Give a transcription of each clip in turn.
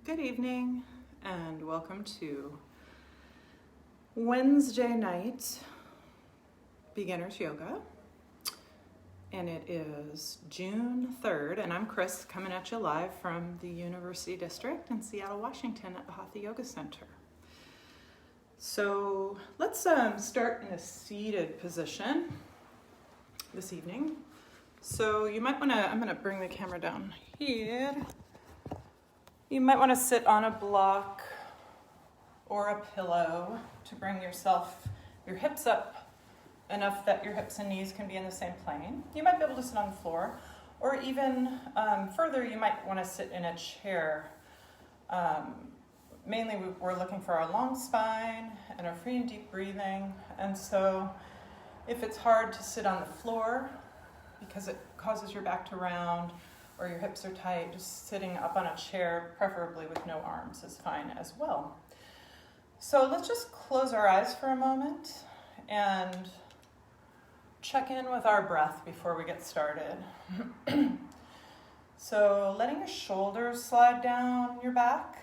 Good evening and welcome to Wednesday night beginners yoga. And it is June 3rd and I'm Chris coming at you live from the University District in Seattle, Washington at the Hatha Yoga Center. So let's start in a seated position this evening. So you might want to, I'm going to bring the camera down here. You might want to sit on a block or a pillow to bring your hips up enough that your hips and knees can be in the same plane. You might be able to sit on the floor, or even further, you might want to sit in a chair. Mainly we're looking for our long spine and our free and deep breathing. And so if it's hard to sit on the floor because it causes your back to round, or your hips are tight, just sitting up on a chair, preferably with no arms, is fine as well. So let's just close our eyes for a moment and check in with our breath before we get started. So letting your shoulders slide down your back,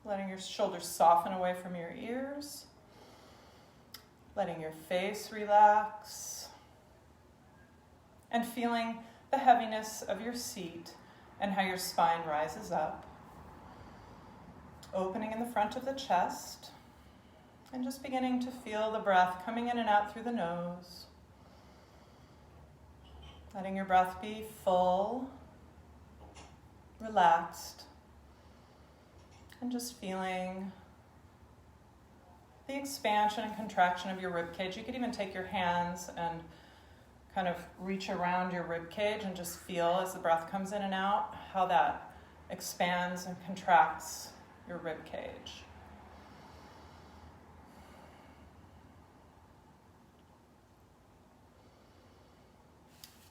letting your shoulders soften away from your ears, letting your face relax, and feeling the heaviness of your seat and how your spine rises up. Opening in the front of the chest and just beginning to feel the breath coming in and out through the nose. Letting your breath be full, relaxed, and just feeling the expansion and contraction of your rib cage. You could even take your hands and kind of reach around your rib cage and just feel as the breath comes in and out how that expands and contracts your rib cage.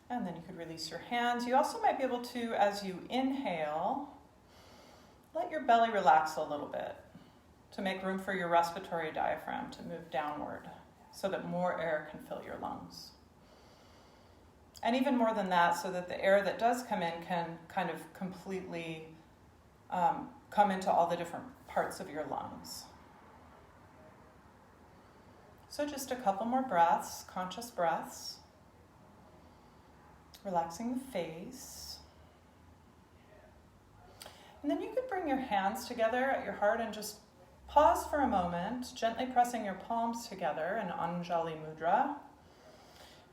And then you could release your hands. You also might be able to, as you inhale, let your belly relax a little bit to make room for your respiratory diaphragm to move downward so that more air can fill your lungs. And even more than that, so that the air that does come in can kind of completely come into all the different parts of your lungs. So just a couple more breaths, conscious breaths. Relaxing the face. And then you could bring your hands together at your heart and just pause for a moment, gently pressing your palms together in Anjali Mudra.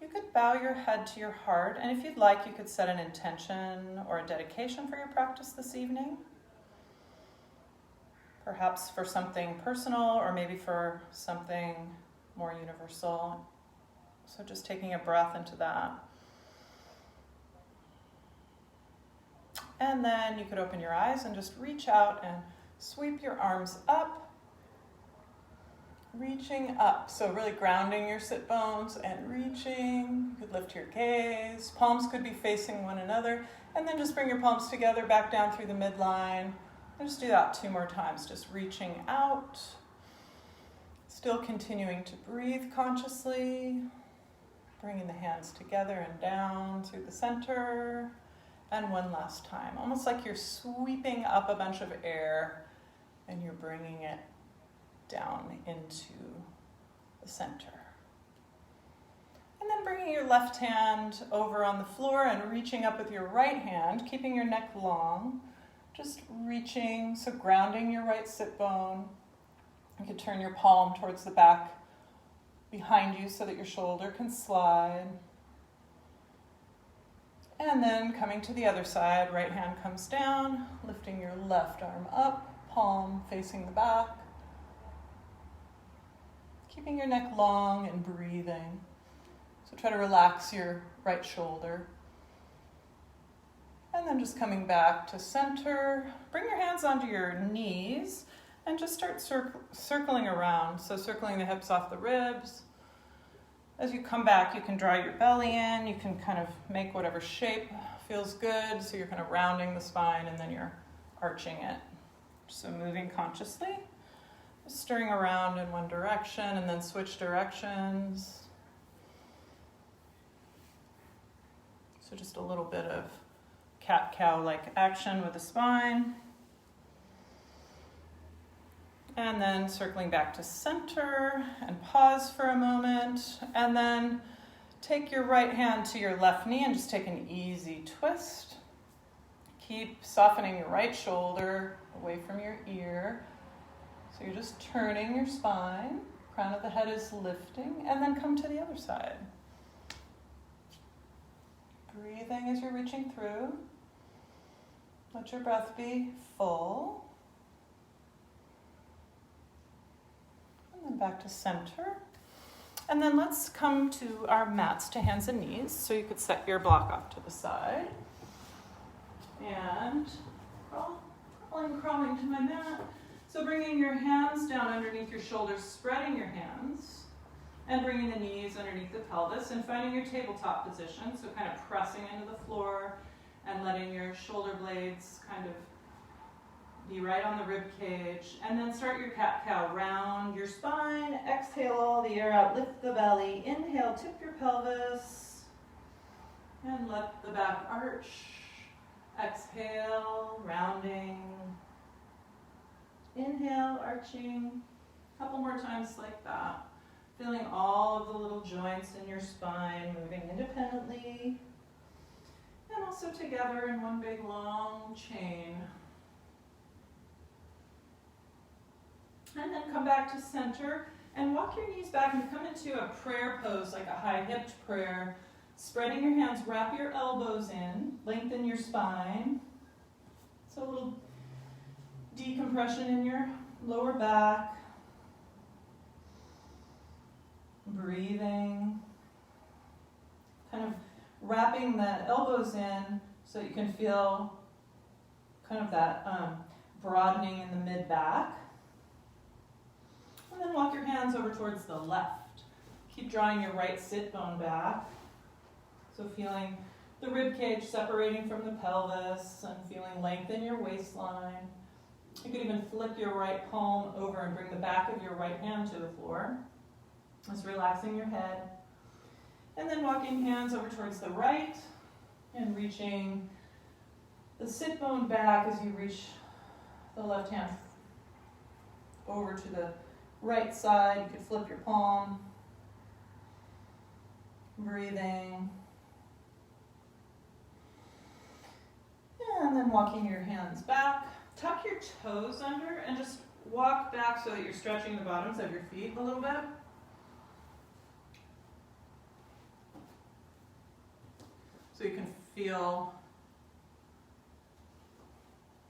You could bow your head to your heart, and if you'd like, you could set an intention or a dedication for your practice this evening. Perhaps for something personal, or maybe for something more universal. So just taking a breath into that. And then you could open your eyes and just reach out and sweep your arms up. Reaching up, so really grounding your sit bones and reaching. You could lift your gaze. Palms could be facing one another. And then just bring your palms together back down through the midline. And just do that 2 more times, just reaching out. Still continuing to breathe consciously. Bringing the hands together and down through the center. And one last time, almost like you're sweeping up a bunch of air and you're bringing it down into the center. And then bringing your left hand over on the floor and reaching up with your right hand, keeping your neck long, just reaching, so grounding your right sit bone. You could turn your palm towards the back behind you so that your shoulder can slide. And then coming to the other side, right hand comes down, lifting your left arm up, palm facing the back. Keeping your neck long and breathing. So try to relax your right shoulder. And then just coming back to center. Bring your hands onto your knees and just start circling around. So circling the hips off the ribs. As you come back, you can draw your belly in. You can kind of make whatever shape feels good. So you're kind of rounding the spine and then you're arching it. So moving consciously. Stirring around in one direction and then switch directions. So just a little bit of cat-cow-like action with the spine. And then circling back to center and pause for a moment. And then take your right hand to your left knee and just take an easy twist. Keep softening your right shoulder away from your ear. So you're just turning your spine. Crown of the head is lifting. And then come to the other side. Breathing as you're reaching through. Let your breath be full. And then back to center. And then let's come to our mats, to hands and knees. So you could set your block off to the side. And crawling to my mat. So bringing your hands down underneath your shoulders, spreading your hands. And bringing the knees underneath the pelvis and finding your tabletop position. So kind of pressing into the floor and letting your shoulder blades kind of be right on the rib cage. And then start your cat-cow. Round your spine. Exhale all the air out. Lift the belly. Inhale, tip your pelvis. And let the back arch. Exhale, rounding. Inhale, arching. A couple more times like that. Feeling all of the little joints in your spine moving independently. And also together in one big long chain. And then come back to center and walk your knees back and come into a prayer pose, like a high-hipped prayer. Spreading your hands, wrap your elbows in, lengthen your spine. So a little decompression in your lower back. Breathing. Kind of wrapping the elbows in so you can feel kind of that broadening in the mid-back. And then walk your hands over towards the left. Keep drawing your right sit bone back. So feeling the rib cage separating from the pelvis and feeling length in your waistline. You could even flip your right palm over and bring the back of your right hand to the floor. Just relaxing your head. And then walking hands over towards the right and reaching the sit bone back as you reach the left hand over to the right side. You could flip your palm. Breathing. And then walking your hands back. Tuck your toes under and just walk back so that you're stretching the bottoms of your feet a little bit. So you can feel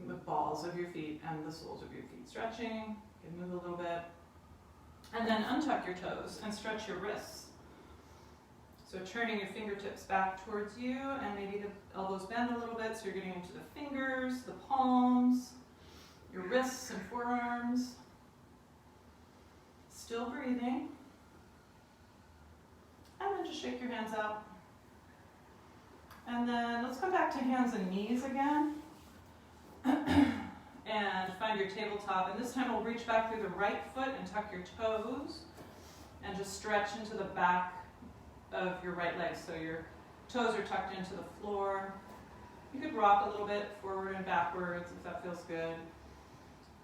the balls of your feet and the soles of your feet stretching. You can move a little bit. And then untuck your toes and stretch your wrists. So turning your fingertips back towards you and maybe the elbows bend a little bit so you're getting into the fingers, the palms, your wrists and forearms. Still breathing. And then just shake your hands out. And then let's come back to hands and knees again. And find your tabletop. And this time we'll reach back through the right foot and tuck your toes. And just stretch into the back of your right leg. So your toes are tucked into the floor. You could rock a little bit forward and backwards if that feels good.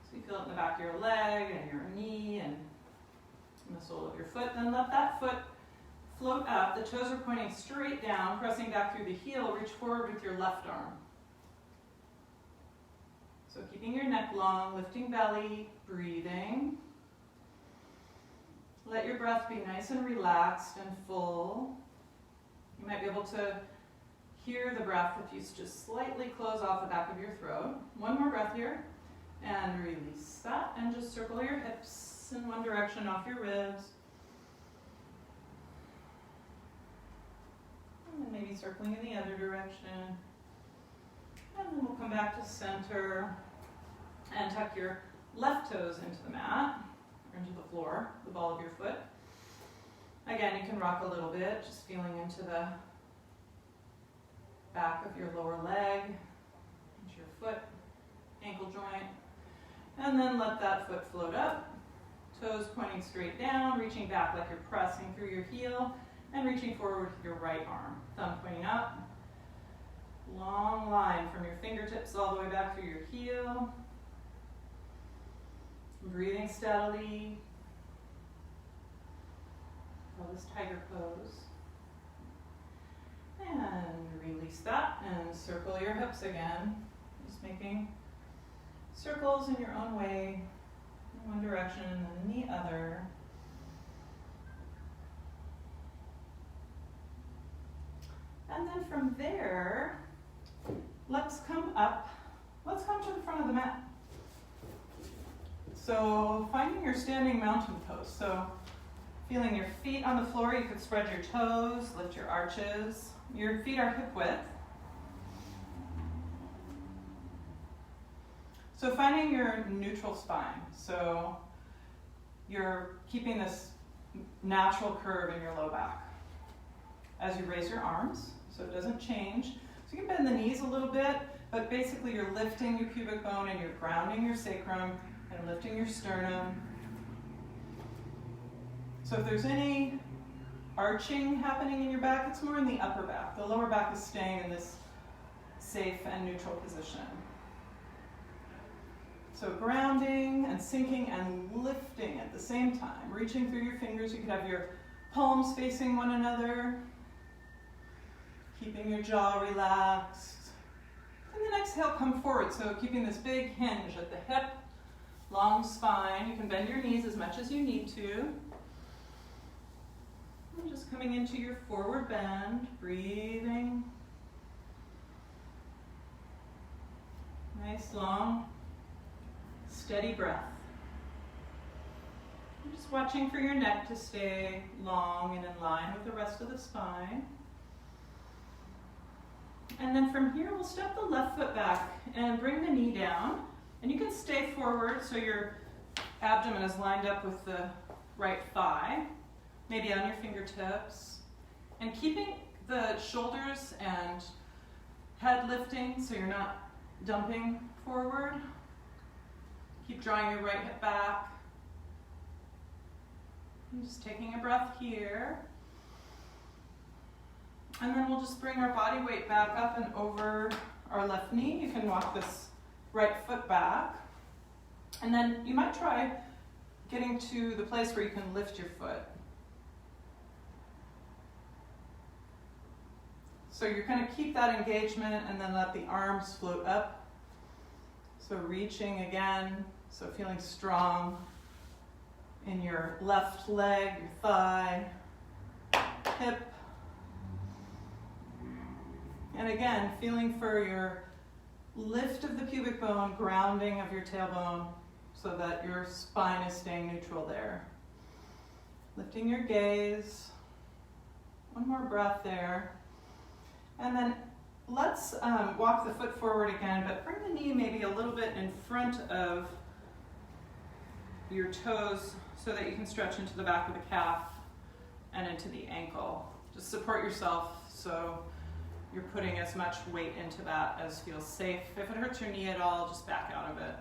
So you feel it in the back of your leg and your knee and the sole of your foot. Then let that foot float up. The toes are pointing straight down, pressing back through the heel. Reach forward with your left arm. So keeping your neck long, lifting belly, breathing. Let your breath be nice and relaxed and full. You might be able to hear the breath if you just slightly close off the back of your throat. One more breath here. And release that. And just circle your hips in one direction off your ribs. And then maybe circling in the other direction. And then we'll come back to center and tuck your left toes into the mat, or into the floor, the ball of your foot. Again, you can rock a little bit, just feeling into the back of your lower leg, into your foot, ankle joint. And then let that foot float up, toes pointing straight down, reaching back like you're pressing through your heel, and reaching forward with your right arm, thumb pointing up. Long line from your fingertips all the way back through your heel. Breathing steadily. Call this tiger pose. And release that and circle your hips again. Just making circles in your own way, in one direction and then the other. And then from there, let's come up. Let's come to the front of the mat. So finding your standing mountain pose. So feeling your feet on the floor, you could spread your toes, lift your arches. Your feet are hip width. So finding your neutral spine. So you're keeping this natural curve in your low back as you raise your arms, so it doesn't change. So you can bend the knees a little bit, but basically you're lifting your pubic bone and you're grounding your sacrum and lifting your sternum. So if there's any arching happening in your back, it's more in the upper back. The lower back is staying in this safe and neutral position. So grounding and sinking and lifting at the same time. Reaching through your fingers, you could have your palms facing one another. Keeping your jaw relaxed. And then exhale, come forward. So keeping this big hinge at the hip, long spine. You can bend your knees as much as you need to. And just coming into your forward bend, breathing. Nice, long, steady breath. And just watching for your neck to stay long and in line with the rest of the spine. And then from here, we'll step the left foot back and bring the knee down. And you can stay forward so your abdomen is lined up with the right thigh, maybe on your fingertips. And keeping the shoulders and head lifting so you're not dumping forward. Keep drawing your right hip back. And just taking a breath here. And then we'll just bring our body weight back up and over our left knee. You can walk this right foot back. And then you might try getting to the place where you can lift your foot. So you're going to keep that engagement and then let the arms float up. So reaching again, so feeling strong in your left leg, your thigh, hip. And again, feeling for your lift of the pubic bone, grounding of your tailbone so that your spine is staying neutral there. Lifting your gaze. One more breath there. And then let's walk the foot forward again, but bring the knee maybe a little bit in front of your toes so that you can stretch into the back of the calf and into the ankle. Just support yourself so you're putting as much weight into that as feels safe. If it hurts your knee at all, just back out of it.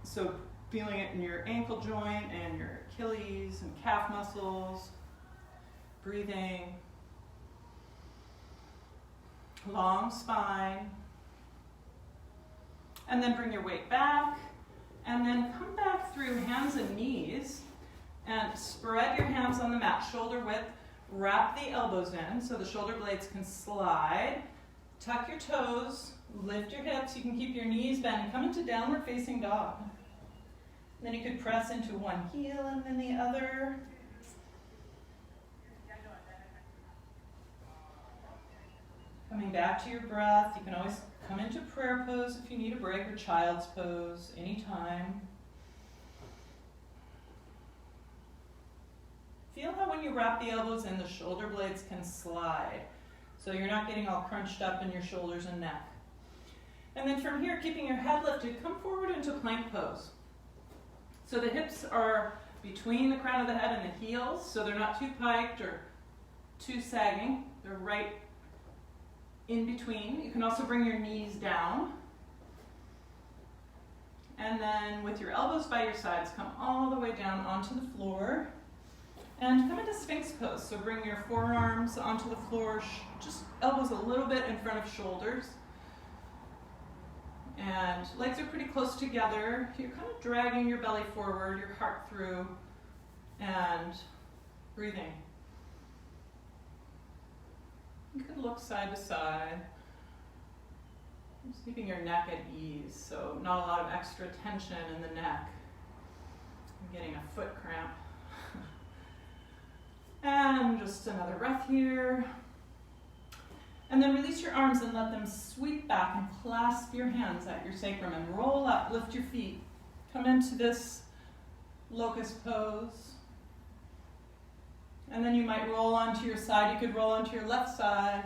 So feeling it in your ankle joint and your Achilles and calf muscles. Breathing. Long spine. And then bring your weight back. And then come back through hands and knees. And spread your hands on the mat, shoulder width. Wrap the elbows in so the shoulder blades can slide. Tuck your toes, lift your hips. You can keep your knees bent. Come into downward facing dog. Then you could press into one heel and then the other. Coming back to your breath. You can always come into prayer pose if you need a break, or child's pose anytime. Feel how when you wrap the elbows in, the shoulder blades can slide. So you're not getting all crunched up in your shoulders and neck. And then from here, keeping your head lifted, come forward into plank pose. So the hips are between the crown of the head and the heels, so they're not too piked or too sagging. They're right in between. You can also bring your knees down. And then with your elbows by your sides, come all the way down onto the floor. And come into Sphinx pose. So bring your forearms onto the floor, just elbows a little bit in front of shoulders. And legs are pretty close together. You're kind of dragging your belly forward, your heart through, and breathing. You could look side to side. Just keeping your neck at ease, so not a lot of extra tension in the neck. I'm getting a foot cramp. And just another breath here. And then release your arms and let them sweep back and clasp your hands at your sacrum and roll up, lift your feet. Come into this locust pose. And then you might roll onto your side. You could roll onto your left side.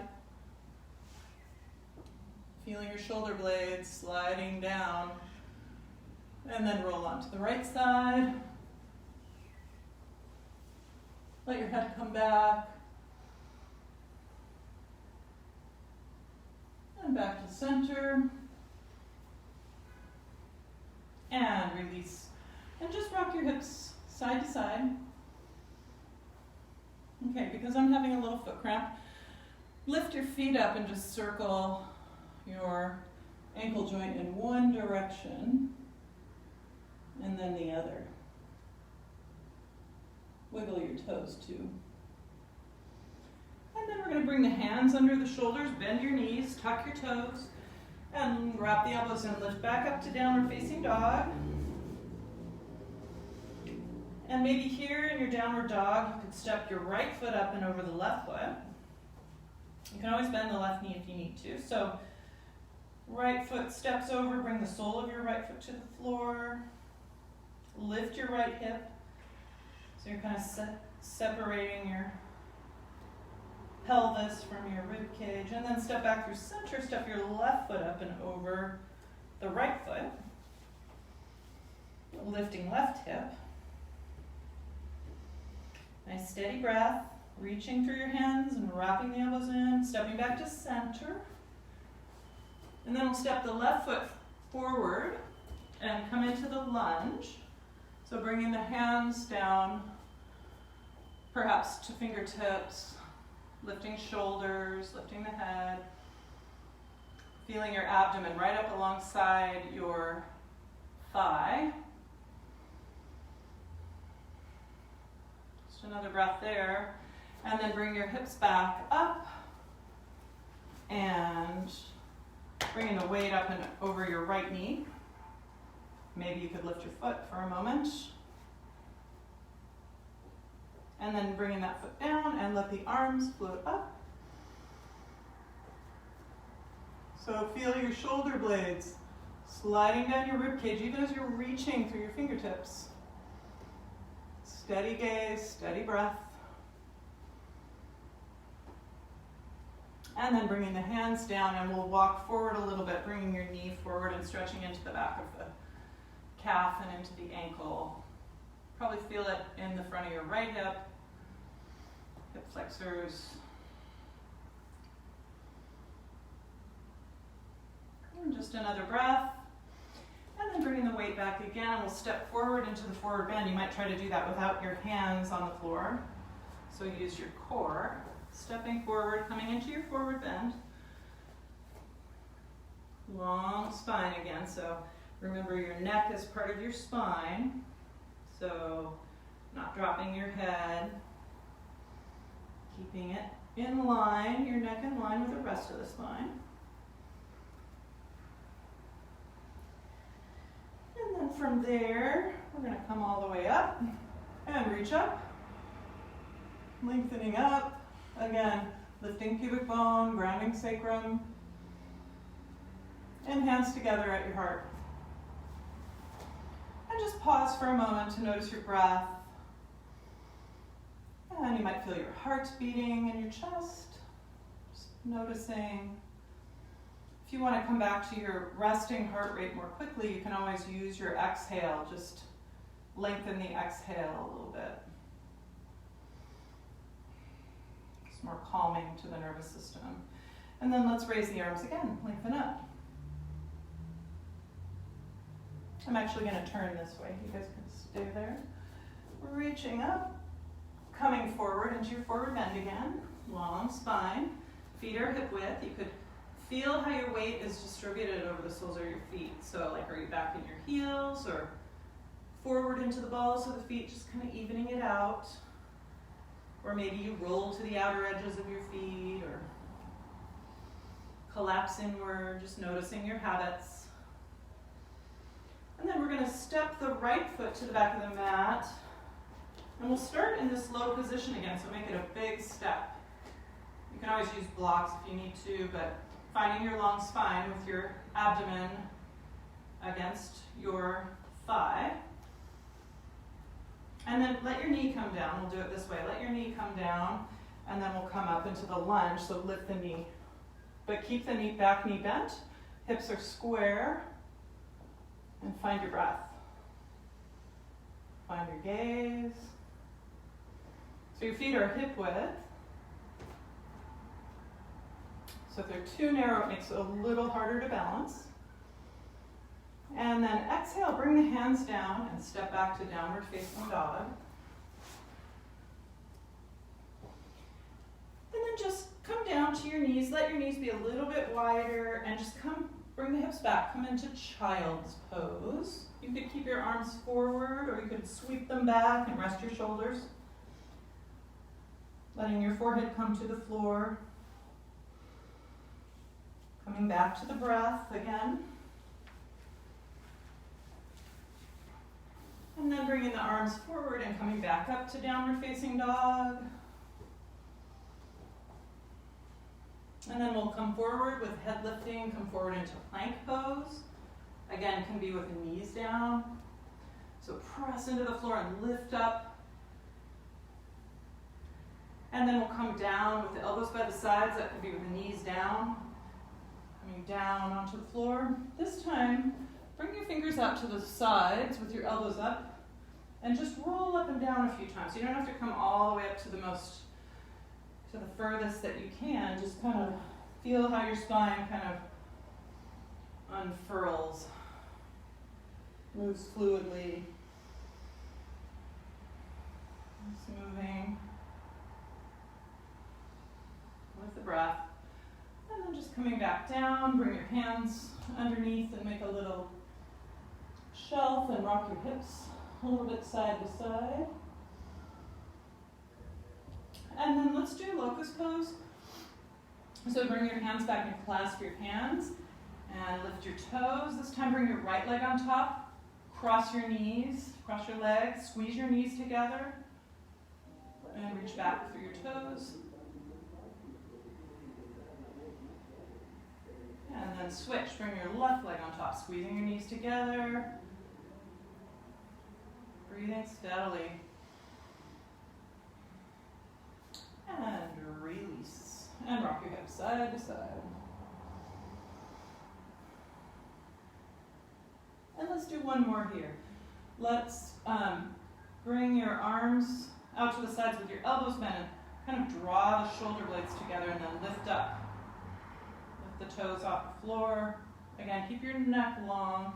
Feeling your shoulder blades sliding down. And then roll onto the right side. Let your head come back. And back to center. And release. And just rock your hips side to side. Okay, because I'm having a little foot cramp, lift your feet up and just circle your ankle joint in one direction and then the other. Wiggle your toes too. And then we're going to bring the hands under the shoulders, bend your knees, tuck your toes, and wrap the elbows in. Lift back up to downward facing dog. And maybe here in your downward dog, you could step your right foot up and over the left foot. You can always bend the left knee if you need to. So right foot steps over, bring the sole of your right foot to the floor. Lift your right hip. So you're kind of separating your pelvis from your rib cage. And then step back through center, step your left foot up and over the right foot. Lifting left hip. Nice steady breath, reaching through your hands and wrapping the elbows in, stepping back to center. And then we'll step the left foot forward and come into the lunge. So bringing the hands down, perhaps to fingertips, lifting shoulders, lifting the head, feeling your abdomen right up alongside your thigh. Another breath there, and then bring your hips back up and bringing the weight up and over your right knee. Maybe you could lift your foot for a moment, and then bringing that foot down and let the arms float up. So feel your shoulder blades sliding down your rib cage even as you're reaching through your fingertips. Steady gaze, steady breath. And then bringing the hands down, and we'll walk forward a little bit, bringing your knee forward and stretching into the back of the calf and into the ankle. Probably feel it in the front of your right hip, hip flexors. And just another breath. And then bringing the weight back again, we'll step forward into the forward bend. You might try to do that without your hands on the floor. So use your core. Stepping forward, coming into your forward bend. Long spine again, so remember your neck is part of your spine. So not dropping your head. Keeping it in line, your neck in line with the rest of the spine. And then from there, we're going to come all the way up and reach up, lengthening up. Again, lifting pubic bone, grounding sacrum, and hands together at your heart. And just pause for a moment to notice your breath. And you might feel your heart beating in your chest, just noticing. If you want to come back to your resting heart rate more quickly, you can always use your exhale. Just lengthen the exhale a little bit. It's more calming to the nervous system. And then let's raise the arms again, lengthen up. I'm actually going to turn this way. You guys can stay there. Reaching up, coming forward into your forward bend again. Long spine, feet are hip width. You could feel how your weight is distributed over the soles of your feet. So like, are you back in your heels or forward into the balls of the feet, just kind of evening it out? Or maybe you roll to the outer edges of your feet or collapse inward, just noticing your habits. And then we're going to step the right foot to the back of the mat. And we'll start in this low position again, so make it a big step. You can always use blocks if you need to, but finding your long spine with your abdomen against your thigh. And then let your knee come down. We'll do it this way. Let your knee come down, and then we'll come up into the lunge, so lift the knee. But keep the back knee bent. Hips are square. And find your breath. Find your gaze. So your feet are hip width. So if they're too narrow, it makes it a little harder to balance. And then exhale, bring the hands down and step back to downward facing dog. And then just come down to your knees. Let your knees be a little bit wider and just bring the hips back. Come into child's pose. You could keep your arms forward or you could sweep them back and rest your shoulders. Letting your forehead come to the floor. Coming back to the breath again. And then bringing the arms forward and coming back up to downward facing dog. And then we'll come forward with head lifting, come forward into plank pose. Again, can be with the knees down. So press into the floor and lift up. And then we'll come down with the elbows by the sides. That could be with the knees down. Coming down onto the floor. This time, bring your fingers out to the sides with your elbows up. And just roll up and down a few times. You don't have to come all the way up to the furthest that you can. Just kind of feel how your spine kind of unfurls, moves fluidly. Just moving with the breath. And then just coming back down, bring your hands underneath and make a little shelf and rock your hips a little bit side to side. And then let's do locust pose. So bring your hands back and clasp your hands and lift your toes. This time bring your right leg on top, cross your knees, cross your legs, squeeze your knees together, and reach back through your toes. And then switch, bring your left leg on top, squeezing your knees together, breathing steadily. And release. And rock your hips side to side. And let's do one more here. Let's bring your arms out to the sides with your elbows bent and kind of draw the shoulder blades together and then lift up. Lift the toes off the floor. Again, keep your neck long.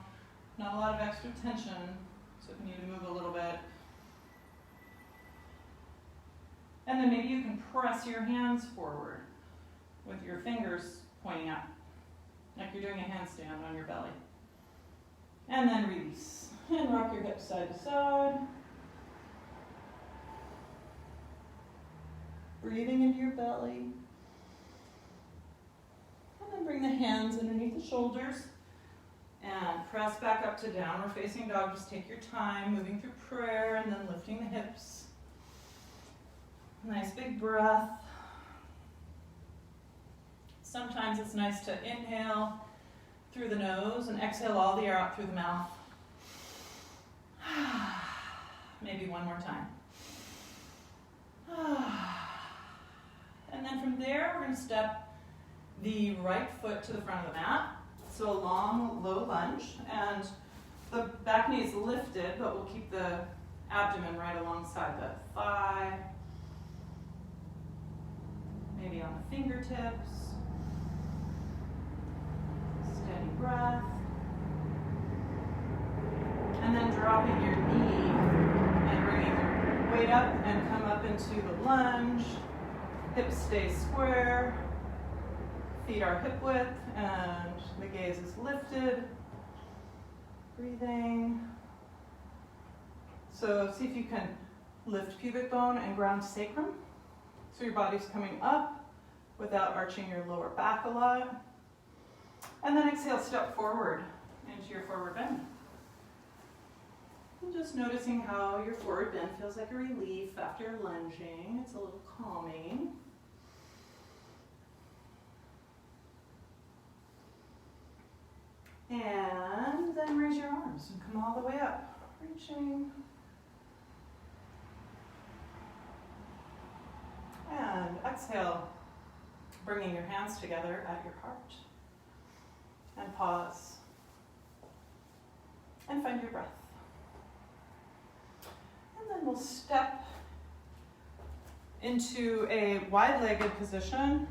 Not a lot of extra tension, so if you need to move a little bit. And then maybe you can press your hands forward with your fingers pointing up, like you're doing a handstand on your belly. And then release. And rock your hips side to side. Breathing into your belly. And then bring the hands underneath the shoulders. And press back up to downward facing dog. Just take your time, moving through prayer and then lifting the hips. Nice big breath. Sometimes it's nice to inhale through the nose and exhale all the air out through the mouth. Maybe one more time. And then from there, we're going to step the right foot to the front of the mat. So a long, low lunge. And the back knee is lifted, but we'll keep the abdomen right alongside the thigh. Maybe on the fingertips. Steady breath. And then dropping your knee and bringing your weight up and come up into the lunge. Hips stay square. Feet are hip width and the gaze is lifted. Breathing. So see if you can lift pubic bone and ground sacrum. So your body's coming up without arching your lower back a lot. And then exhale, step forward into your forward bend. And just noticing how your forward bend feels like a relief after lunging. It's a little calming. And then raise your arms and come all the way up, reaching. And exhale, bringing your hands together at your heart. And pause. And find your breath. And then we'll step into a wide-legged position.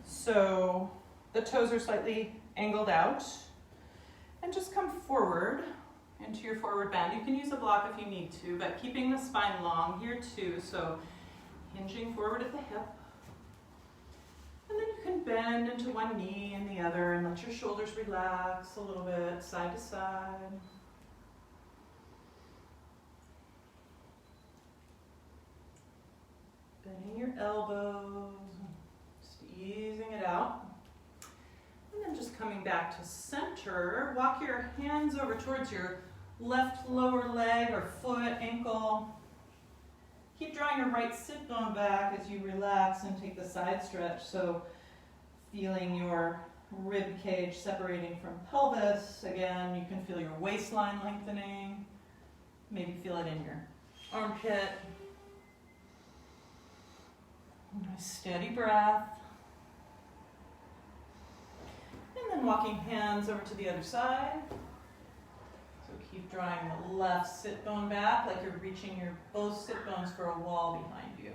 So the toes are slightly angled out. And just come forward into your forward bend. You can use a block if you need to, but keeping the spine long here too. So hinging forward at the hip. And then you can bend into one knee and the other and let your shoulders relax a little bit, side to side. Bending your elbows, just easing it out. And then just coming back to center, walk your hands over towards your left lower leg or foot, ankle. Keep drawing your right sit bone back as you relax and take the side stretch. So feeling your rib cage separating from pelvis. Again, you can feel your waistline lengthening. Maybe feel it in your armpit. Nice steady breath. And then walking hands over to the other side. So keep drawing the left sit bone back like you're reaching your both sit bones for a wall behind you.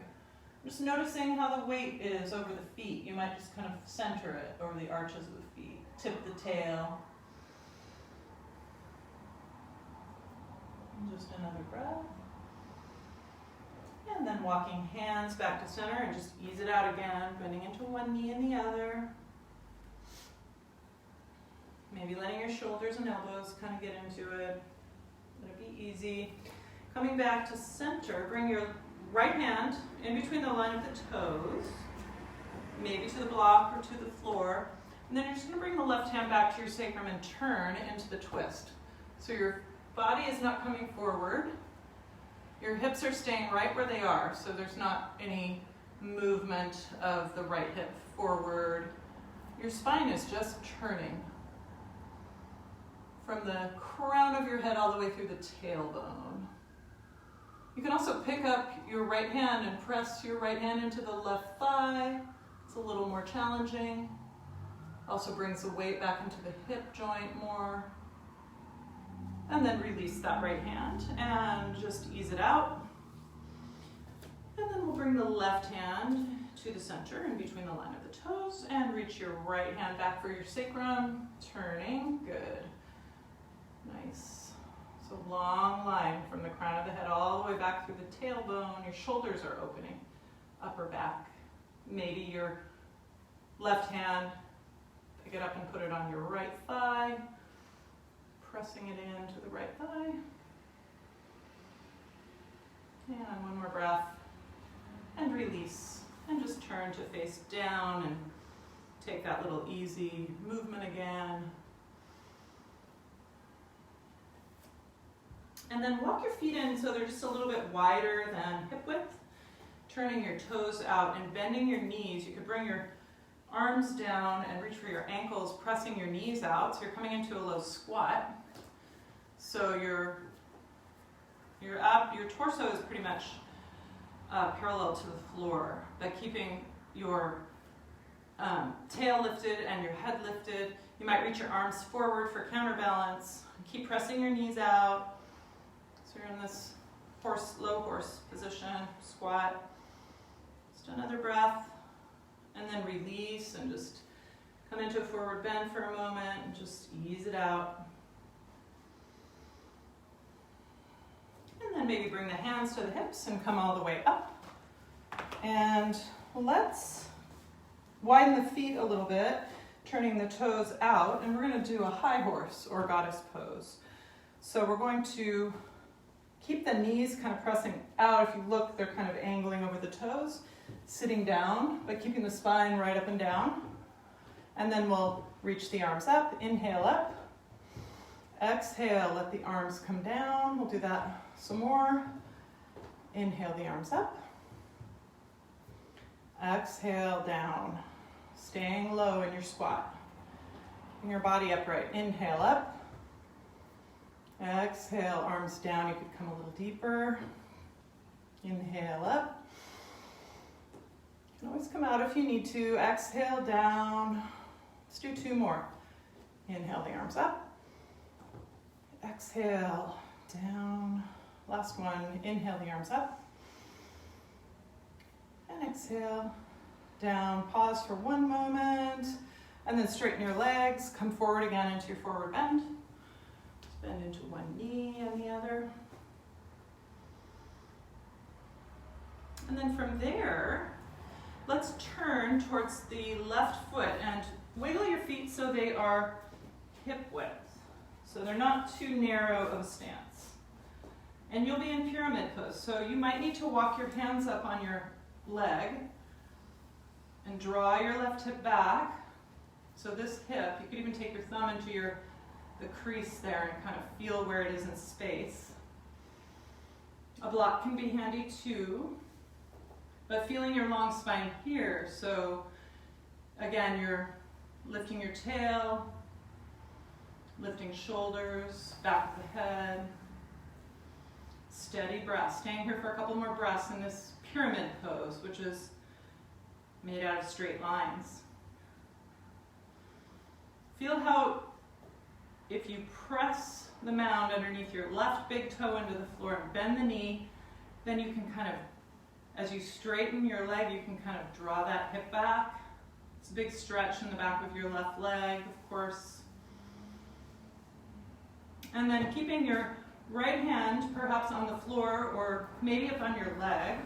Just noticing how the weight is over the feet. You might just kind of center it over the arches of the feet. Tip the tail. And just another breath. And then walking hands back to center and just ease it out again, bending into one knee and the other. Maybe letting your shoulders and elbows kind of get into it. Let it be easy. Coming back to center, bring your right hand in between the line of the toes, maybe to the block or to the floor. And then you're just going to bring the left hand back to your sacrum and turn into the twist. So your body is not coming forward. Your hips are staying right where they are, so there's not any movement of the right hip forward. Your spine is just turning from the crown of your head all the way through the tailbone. You can also pick up your right hand and press your right hand into the left thigh. It's a little more challenging. Also brings the weight back into the hip joint more. And then release that right hand and just ease it out. And then we'll bring the left hand to the center in between the line of the toes and reach your right hand back for your sacrum, turning, good. Nice. So long line from the crown of the head all the way back through the tailbone. Your shoulders are opening, upper back. Maybe your left hand, pick it up and put it on your right thigh. Pressing it into the right thigh. And one more breath. And release. And just turn to face down and take that little easy movement again. And then walk your feet in so they're just a little bit wider than hip width. Turning your toes out and bending your knees. You could bring your arms down and reach for your ankles, pressing your knees out. So you're coming into a low squat. So your torso is pretty much parallel to the floor, but keeping your tail lifted and your head lifted. You might reach your arms forward for counterbalance. Keep pressing your knees out. So you're in this low horse position, squat. Just another breath. And then release and just come into a forward bend for a moment and just ease it out. And then maybe bring the hands to the hips and come all the way up. And let's Widen the feet a little bit, turning the toes out, and we're going to do a high horse or goddess pose. So we're going to keep the knees kind of pressing out. If you look, they're kind of angling over the toes, sitting down, but keeping the spine right up and down. And then we'll reach the arms up, inhale up. Exhale, let the arms come down. We'll do that some more. Inhale the arms up. Exhale down, staying low in your squat. Bring your body upright. Inhale up. Exhale, arms down. You could come a little deeper. Inhale up. You can always come out if you need to. Exhale down. Let's do 2 more. Inhale the arms up. Exhale down. Last one. Inhale the arms up. And exhale, down. Pause for 1 moment, and then straighten your legs. Come forward again into your forward bend. Just bend into one knee and the other. And then from there, let's turn towards the left foot and wiggle your feet so they are hip width. So they're not too narrow of a stance. And you'll be in pyramid pose. So you might need to walk your hands up on your leg and draw your left hip back. So this hip, you could even take your thumb into the crease there and kind of feel where it is in space. A block can be handy too, but feeling your long spine here. So again, you're lifting your tail, lifting shoulders, back of the head. Steady breath. Staying here for a couple more breaths in this pyramid pose, which is made out of straight lines. Feel how if you press the mound underneath your left big toe into the floor and bend the knee, then you can kind of, as you straighten your leg, you can kind of draw that hip back. It's a big stretch in the back of your left leg, of course. And then keeping your right hand perhaps on the floor or maybe up on your leg.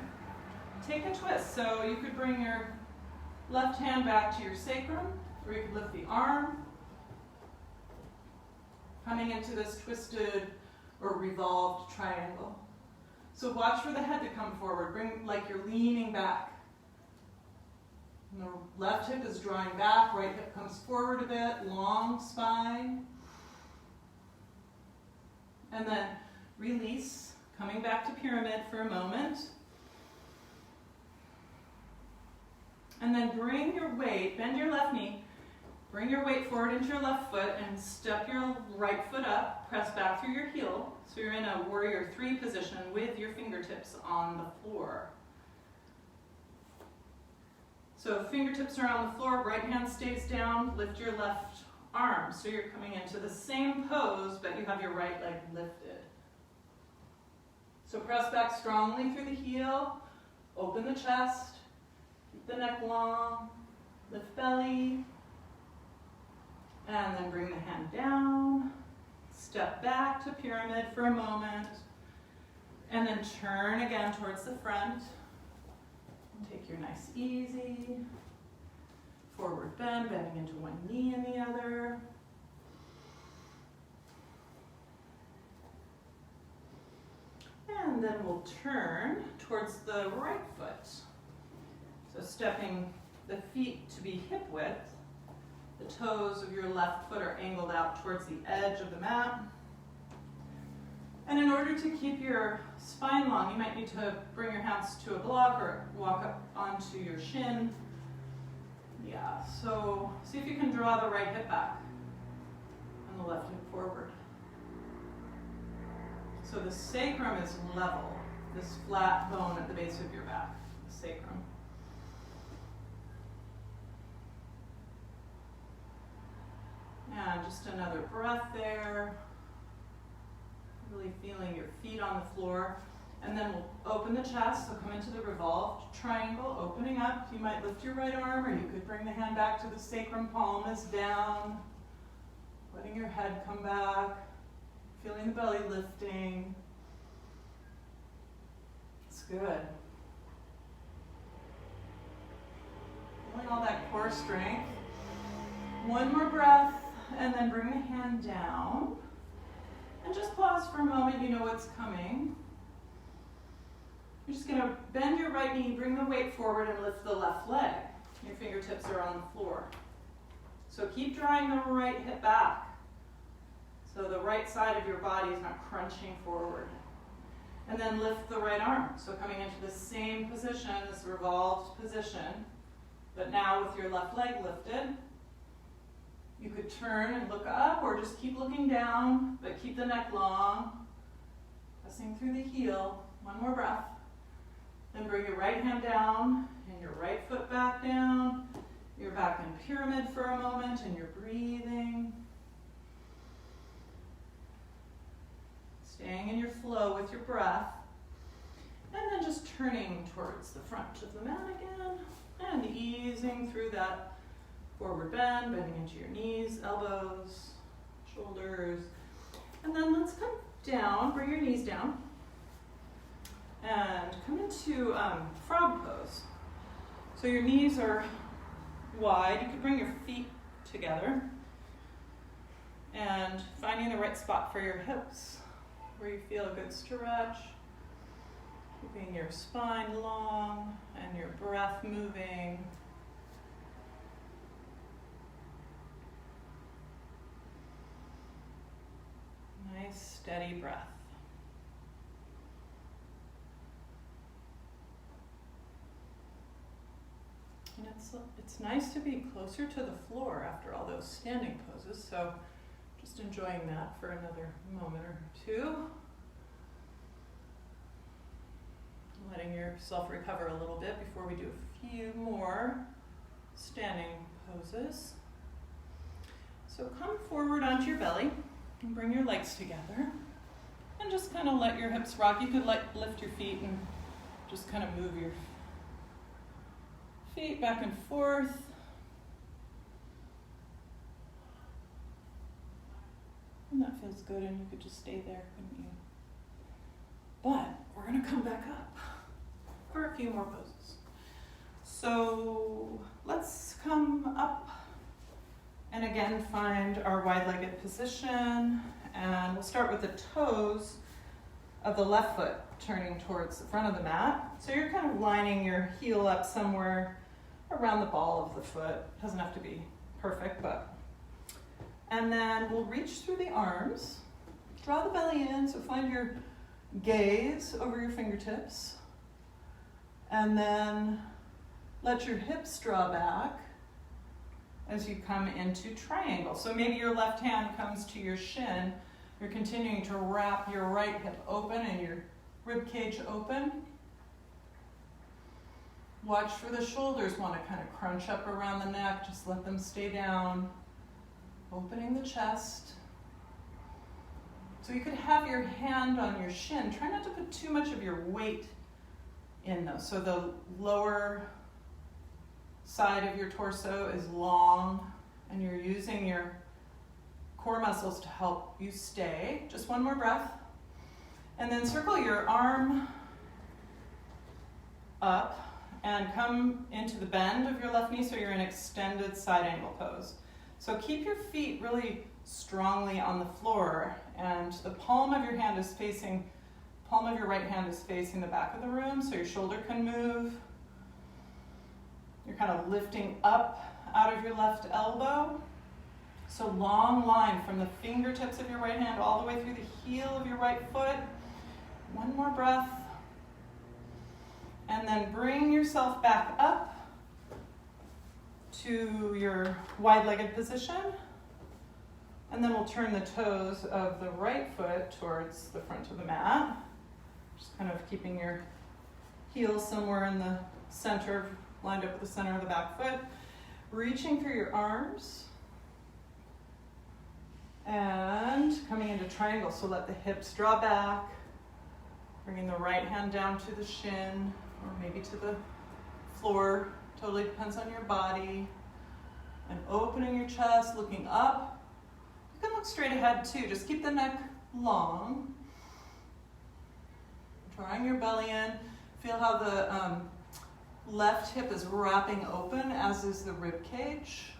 Take a twist. So you could bring your left hand back to your sacrum, or you could lift the arm, coming into this twisted or revolved triangle. So watch for the head to come forward. Bring like you're leaning back. And the left hip is drawing back, right hip comes forward a bit, long spine. And then release, coming back to pyramid for a moment. And then bring your weight, bend your left knee, bring your weight forward into your left foot and step your right foot up, press back through your heel. So you're in a warrior 3 position with your fingertips on the floor. So if fingertips are on the floor, right hand stays down, lift your left arm. So you're coming into the same pose, but you have your right leg lifted. So press back strongly through the heel, open the chest, keep the neck long, lift belly, and then bring the hand down, step back to pyramid for a moment, and then turn again towards the front. Take your nice easy forward bend, bending into one knee and the other. And then we'll turn towards the right foot. So stepping the feet to be hip width, the toes of your left foot are angled out towards the edge of the mat. And in order to keep your spine long, you might need to bring your hands to a block or walk up onto your shin. Yeah, so see if you can draw the right hip back and the left hip forward. So the sacrum is level, this flat bone at the base of your back, the sacrum. And just another breath there. Really feeling your feet on the floor. And then we'll open the chest, so come into the revolved triangle, opening up. You might lift your right arm, or you could bring the hand back to the sacrum, palm is down. Letting your head come back. Feeling the belly lifting. It's good. Feeling all that core strength. One more breath, and then bring the hand down. And just pause for a moment, you know what's coming. You're just gonna bend your right knee, bring the weight forward, and lift the left leg. Your fingertips are on the floor. So keep drawing the right hip back. So the right side of your body is not crunching forward. And then lift the right arm. So coming into the same position, this revolved position, but now with your left leg lifted. You could turn and look up or just keep looking down, but keep the neck long, pressing through the heel. One more breath. Then bring your right hand down and your right foot back down. You're back in pyramid for a moment and you're breathing. Staying in your flow with your breath. And then just turning towards the front of the mat again and easing through that forward bend, bending into your knees, elbows, shoulders. And then let's come down, bring your knees down. And come into frog pose. So your knees are wide. You could bring your feet together. And finding the right spot for your hips, where you feel a good stretch. Keeping your spine long and your breath moving. Nice, steady breath. And it's nice to be closer to the floor after all those standing poses, so just enjoying that for another moment or two. Letting yourself recover a little bit before we do a few more standing poses. So come forward onto your belly and bring your legs together and just kind of let your hips rock. You could lift your feet and just kind of move your feet back and forth. And that feels good, and you could just stay there, couldn't you? But we're gonna come back up for a few more poses. So let's come up and again find our wide-legged position, and we'll start with the toes of the left foot turning towards the front of the mat. So you're kind of lining your heel up somewhere around the ball of the foot. Doesn't have to be perfect, but. And then we'll reach through the arms, draw the belly in, so find your gaze over your fingertips, and then let your hips draw back as you come into triangle. So maybe your left hand comes to your shin. You're continuing to wrap your right hip open and your rib cage open. Watch for the shoulders, want to kind of crunch up around the neck, just let them stay down. Opening the chest. So you could have your hand on your shin. Try not to put too much of your weight in though. So the lower side of your torso is long and you're using your core muscles to help you stay. Just one more breath. And then circle your arm up and come into the bend of your left knee so you're in extended side angle pose. So keep your feet really strongly on the floor, and the palm of your right hand is facing the back of the room so your shoulder can move. You're kind of lifting up out of your left elbow. So long line from the fingertips of your right hand all the way through the heel of your right foot. One more breath. And then bring yourself back up to your wide-legged position. And then we'll turn the toes of the right foot towards the front of the mat. Just kind of keeping your heels somewhere in the center, lined up with the center of the back foot. Reaching through your arms. And coming into triangle, so let the hips draw back. Bringing the right hand down to the shin, or maybe to the floor. Totally depends on your body. And opening your chest, looking up. You can look straight ahead too. Just keep the neck long. Drawing your belly in. Feel how the Left hip is wrapping open, as is the rib cage.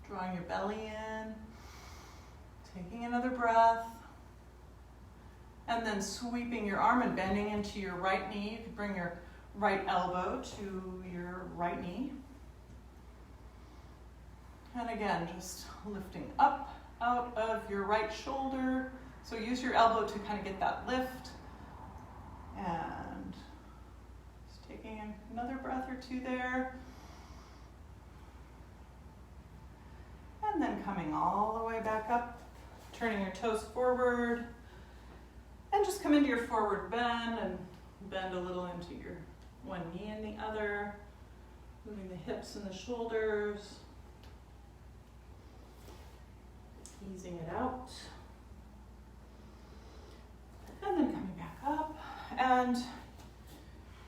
Drawing your belly in, taking another breath, and then sweeping your arm and bending into your right knee. You could bring your right elbow to your right knee. And again, just lifting up out of your right shoulder. So use your elbow to kind of get that lift. And just taking another breath or two there. And then coming all the way back up, turning your toes forward. And just come into your forward bend and bend a little into your one knee and the other. Moving the hips and the shoulders. Easing it out. And then coming back up. And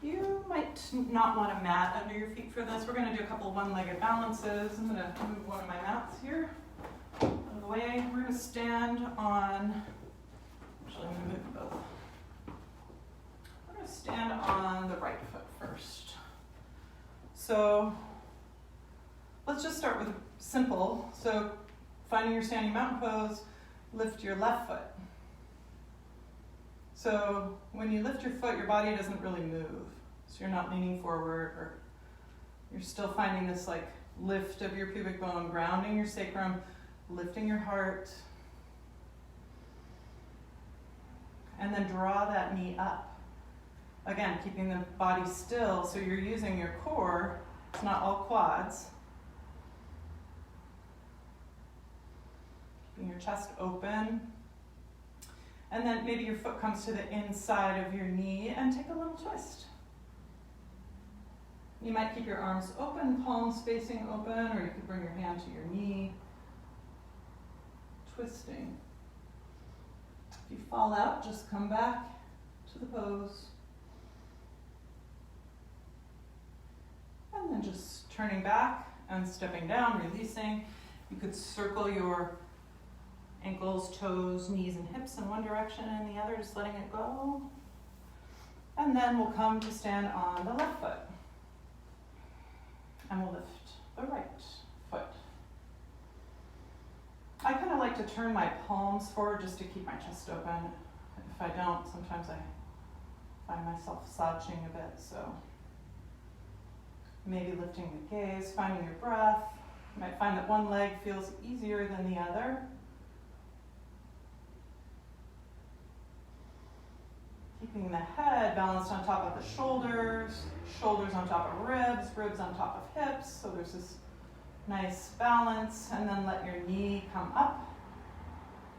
you might not want a mat under your feet for this. We're going to do a couple one-legged balances. I'm going to move one of my mats here out of the way. We're going to stand on, actually I'm going to move both. We're going to stand on the right foot first. So let's just start with simple. So finding your standing mountain pose, lift your left foot. So when you lift your foot, your body doesn't really move. So you're not leaning forward, or you're still finding this like lift of your pubic bone, grounding your sacrum, lifting your heart. And then draw that knee up. Again, keeping the body still, so you're using your core. It's not all quads. Keeping your chest open. And then maybe your foot comes to the inside of your knee and take a little twist. You might keep your arms open, palms facing open, or you could bring your hand to your knee. Twisting. If you fall out, just come back to the pose. And then just turning back and stepping down, releasing. You could circle your ankles, toes, knees, and hips in one direction and the other, just letting it go. And then we'll come to stand on the left foot. And we'll lift the right foot. I kind of like to turn my palms forward just to keep my chest open. If I don't, sometimes I find myself slouching a bit, so maybe lifting the gaze, finding your breath. You might find that one leg feels easier than the other. Keeping the head balanced on top of the shoulders, shoulders on top of ribs, ribs on top of hips. So there's this nice balance. And then let your knee come up.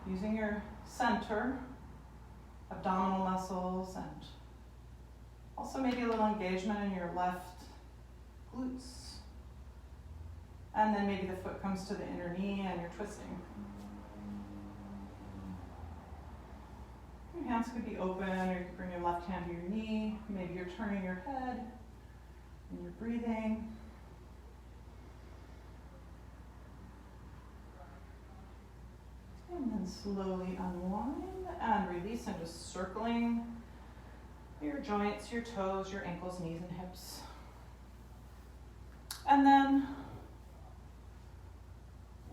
Using your center, abdominal muscles, and also maybe a little engagement in your left glutes. And then maybe the foot comes to the inner knee and you're twisting. Your hands could be open, or you could bring your left hand to your knee. Maybe you're turning your head and you're breathing. And then slowly unwind and release, and just circling your joints, your toes, your ankles, knees, and hips. And then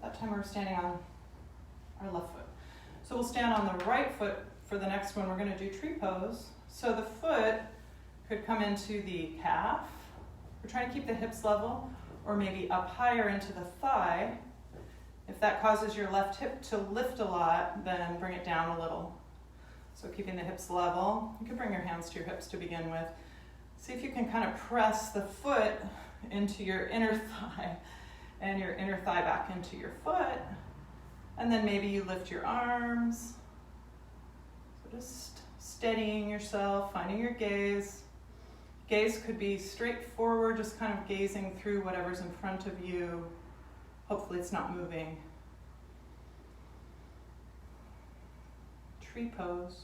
that time we're standing on our left foot. So we'll stand on the right foot. For the next one, we're going to do tree pose. So the foot could come into the calf. We're trying to keep the hips level, or maybe up higher into the thigh. If that causes your left hip to lift a lot, then bring it down a little. So keeping the hips level. You can bring your hands to your hips to begin with. See if you can kind of press the foot into your inner thigh and your inner thigh back into your foot. And then maybe you lift your arms. Just steadying yourself, finding your gaze. Gaze could be straightforward, just kind of gazing through whatever's in front of you. Hopefully it's not moving. Tree pose.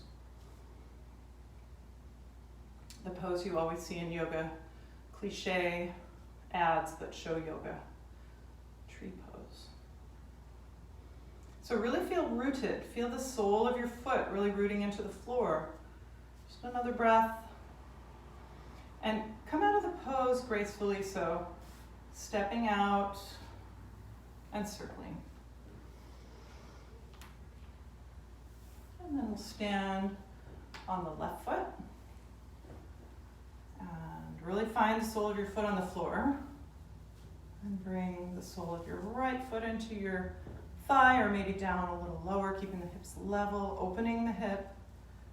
The pose you always see in yoga. Cliche ads that show yoga. Tree pose. So really feel rooted. Feel the sole of your foot really rooting into the floor. Just another breath. And come out of the pose gracefully, so stepping out and circling. And then we'll stand on the left foot and really find the sole of your foot on the floor. And bring the sole of your right foot into your thigh, or maybe down a little lower, keeping the hips level, opening the hip.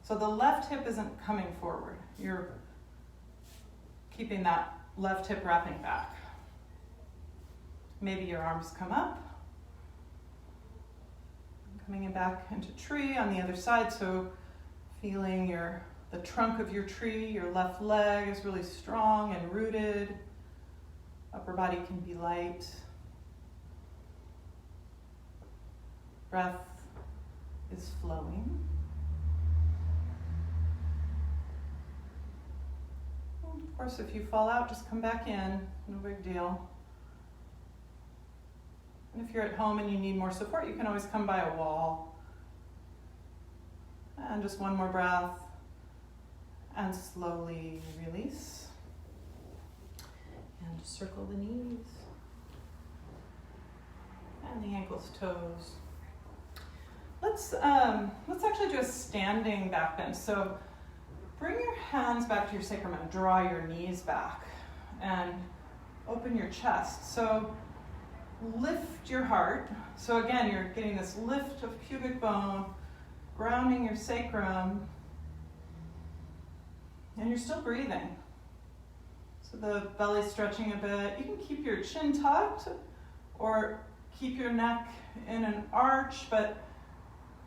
So the left hip isn't coming forward. You're keeping that left hip wrapping back. Maybe your arms come up. Coming in back into tree on the other side, so feeling the trunk of your tree, your left leg is really strong and rooted. Upper body can be light. Breath is flowing. And of course, if you fall out, just come back in, no big deal. And if you're at home and you need more support, you can always come by a wall. And just one more breath, and slowly release. And just circle the knees and the ankles, toes. Let's actually do a standing back bend. So bring your hands back to your sacrum and draw your knees back and open your chest. So lift your heart. So again, you're getting this lift of pubic bone, grounding your sacrum, and you're still breathing. So the belly's stretching a bit. You can keep your chin tucked or keep your neck in an arch, but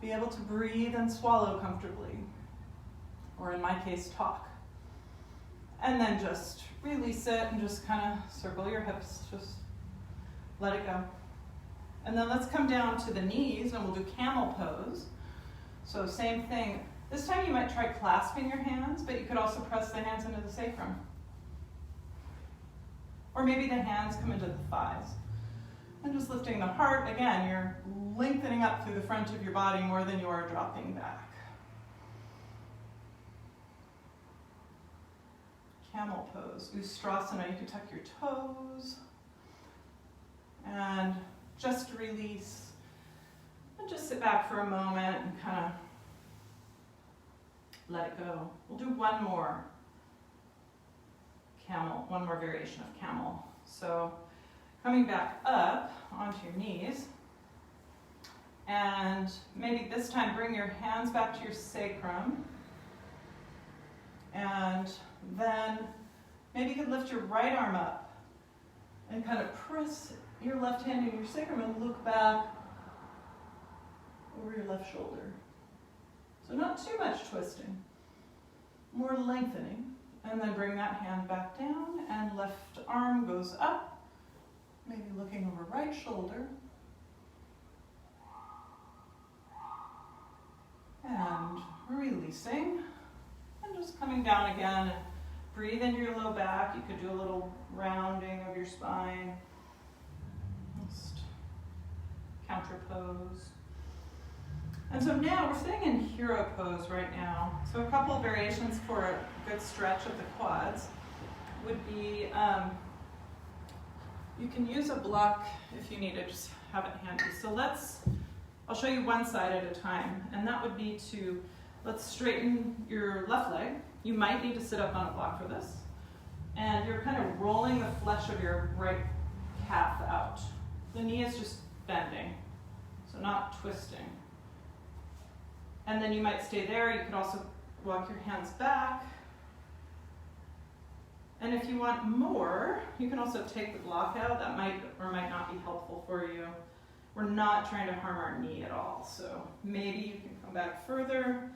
be able to breathe and swallow comfortably. Or in my case, talk. And then just release it and just kind of circle your hips. Just let it go. And then let's come down to the knees and we'll do camel pose. So same thing. This time you might try clasping your hands, but you could also press the hands into the sacrum. Or maybe the hands come into the thighs. And just lifting the heart, again, you're lengthening up through the front of your body more than you are dropping back. Camel pose, Ustrasana, you can tuck your toes. And just release. And just sit back for a moment and kind of let it go. We'll do one more camel, one more variation of camel. So coming back up onto your knees, and maybe this time bring your hands back to your sacrum, and then maybe you could lift your right arm up and kind of press your left hand in your sacrum and look back over your left shoulder. So not too much twisting, more lengthening. And then bring that hand back down, and left arm goes up, maybe looking over right shoulder. And releasing, and just coming down again. And breathe into your low back. You could do a little rounding of your spine. Just counter pose. And so now we're sitting in hero pose right now. So a couple of variations for a good stretch of the quads would be, you can use a block if you need it, just have it handy. So I'll show you one side at a time, and that would be let's straighten your left leg. You might need to sit up on a block for this. And you're kind of rolling the flesh of your right calf out. The knee is just bending, so not twisting. And then you might stay there. You could also walk your hands back. And if you want more, you can also take the block out. That might or might not be helpful for you. We're not trying to harm our knee at all. So maybe you can come back further.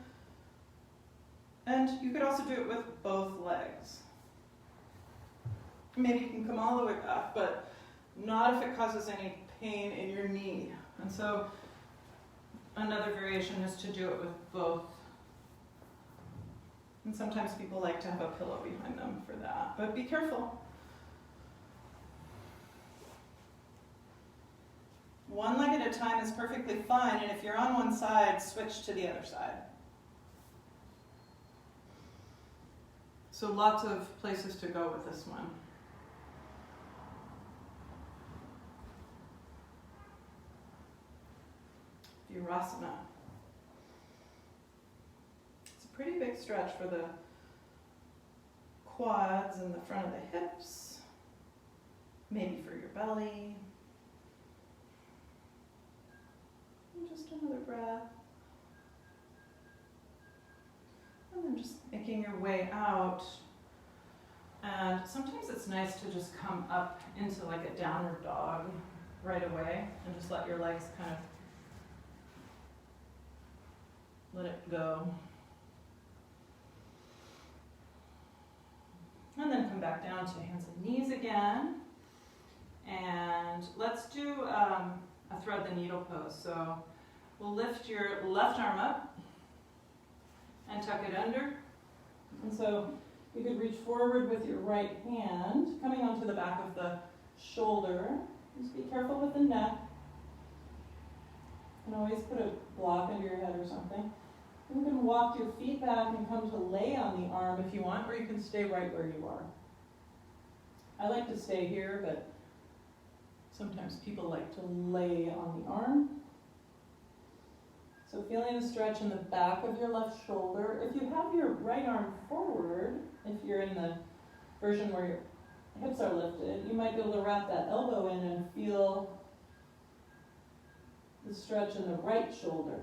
And you could also do it with both legs. Maybe you can come all the way back, but not if it causes any pain in your knee. And so another variation is to do it with both. And sometimes people like to have a pillow behind them for that, but be careful. One leg at a time is perfectly fine, and if you're on one side, switch to the other side. So lots of places to go with this one. Virasana. It's a pretty big stretch for the quads and the front of the hips, maybe for your belly. And just another breath. And then just making your way out. And sometimes it's nice to just come up into like a downward dog right away and just let your legs kind of let it go. And then come back down to hands and knees again. And let's do a thread the needle pose. So we'll lift your left arm up and tuck it under. And so you could reach forward with your right hand, coming onto the back of the shoulder. Just be careful with the neck. You can always put a block under your head or something. You can walk your feet back and come to lay on the arm if you want, or you can stay right where you are. I like to stay here, but sometimes people like to lay on the arm. So feeling a stretch in the back of your left shoulder. If you have your right arm forward, if you're in the version where your hips are lifted, you might be able to wrap that elbow in and feel the stretch in the right shoulder.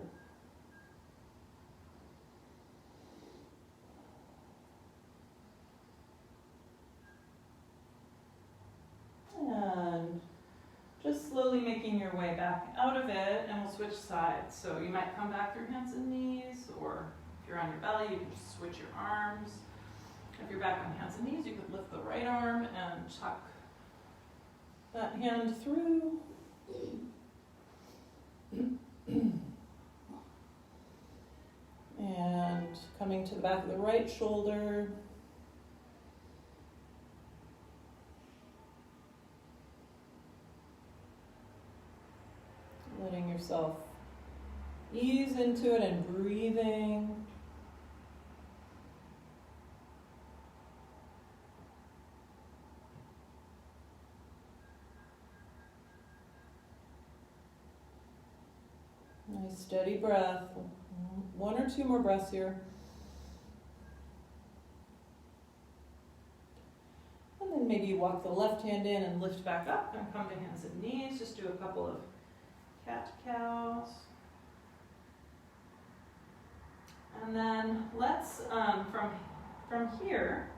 And just slowly making your way back out of it, and we'll switch sides. So you might come back through hands and knees, or if you're on your belly, you can just switch your arms. If you're back on hands and knees, you could lift the right arm and tuck that hand through. And coming to the back of the right shoulder. Letting yourself ease into it and breathing. Nice steady breath. One or two more breaths here. And then maybe you walk the left hand in and lift back up and come to hands and knees. Just do a couple of cat-cows. And then let's, from here,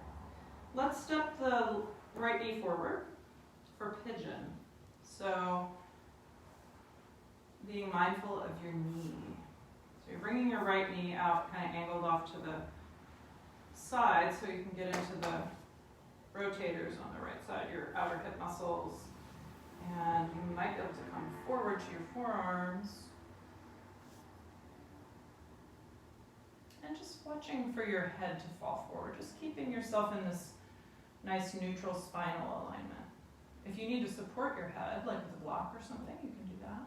let's step the right knee forward for pigeon. So being mindful of your knee. So you're bringing your right knee out, kind of angled off to the side so you can get into the rotators on the right side, your outer hip muscles. And you might be able to come forward to your forearms. And just watching for your head to fall forward. Just keeping yourself in this nice neutral spinal alignment. If you need to support your head, like with a block or something, you can do that.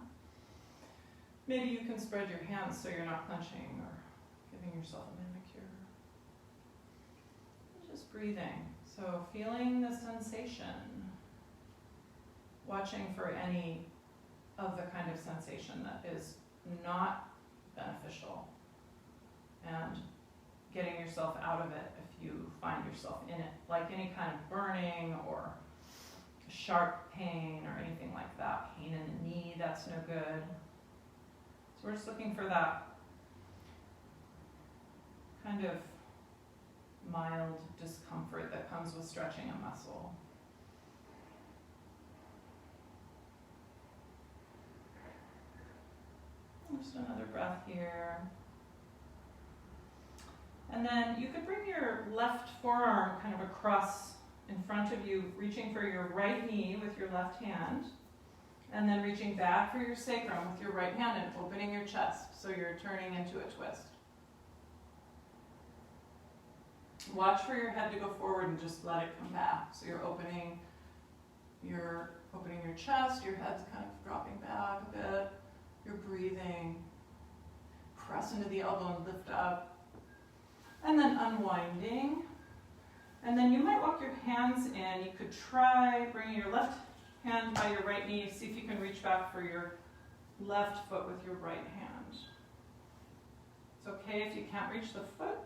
Maybe you can spread your hands so you're not clenching or giving yourself a manicure. Just breathing. So feeling the sensation. Watching for any of the kind of sensation that is not beneficial. And getting yourself out of it if you find yourself in it. Like any kind of burning or sharp pain or anything like that. Pain in the knee, that's no good. So we're just looking for that kind of mild discomfort that comes with stretching a muscle. Just another breath here. And then you could bring your left forearm kind of across in front of you, reaching for your right knee with your left hand. And then reaching back for your sacrum with your right hand and opening your chest so you're turning into a twist. Watch for your head to go forward and just let it come back. So you're opening your chest, your head's kind of dropping back a bit. You're breathing. Press into the elbow and lift up. And then unwinding. And then you might walk your hands in. You could try bringing your left hand by your right knee. See if you can reach back for your left foot with your right hand. It's okay if you can't reach the foot,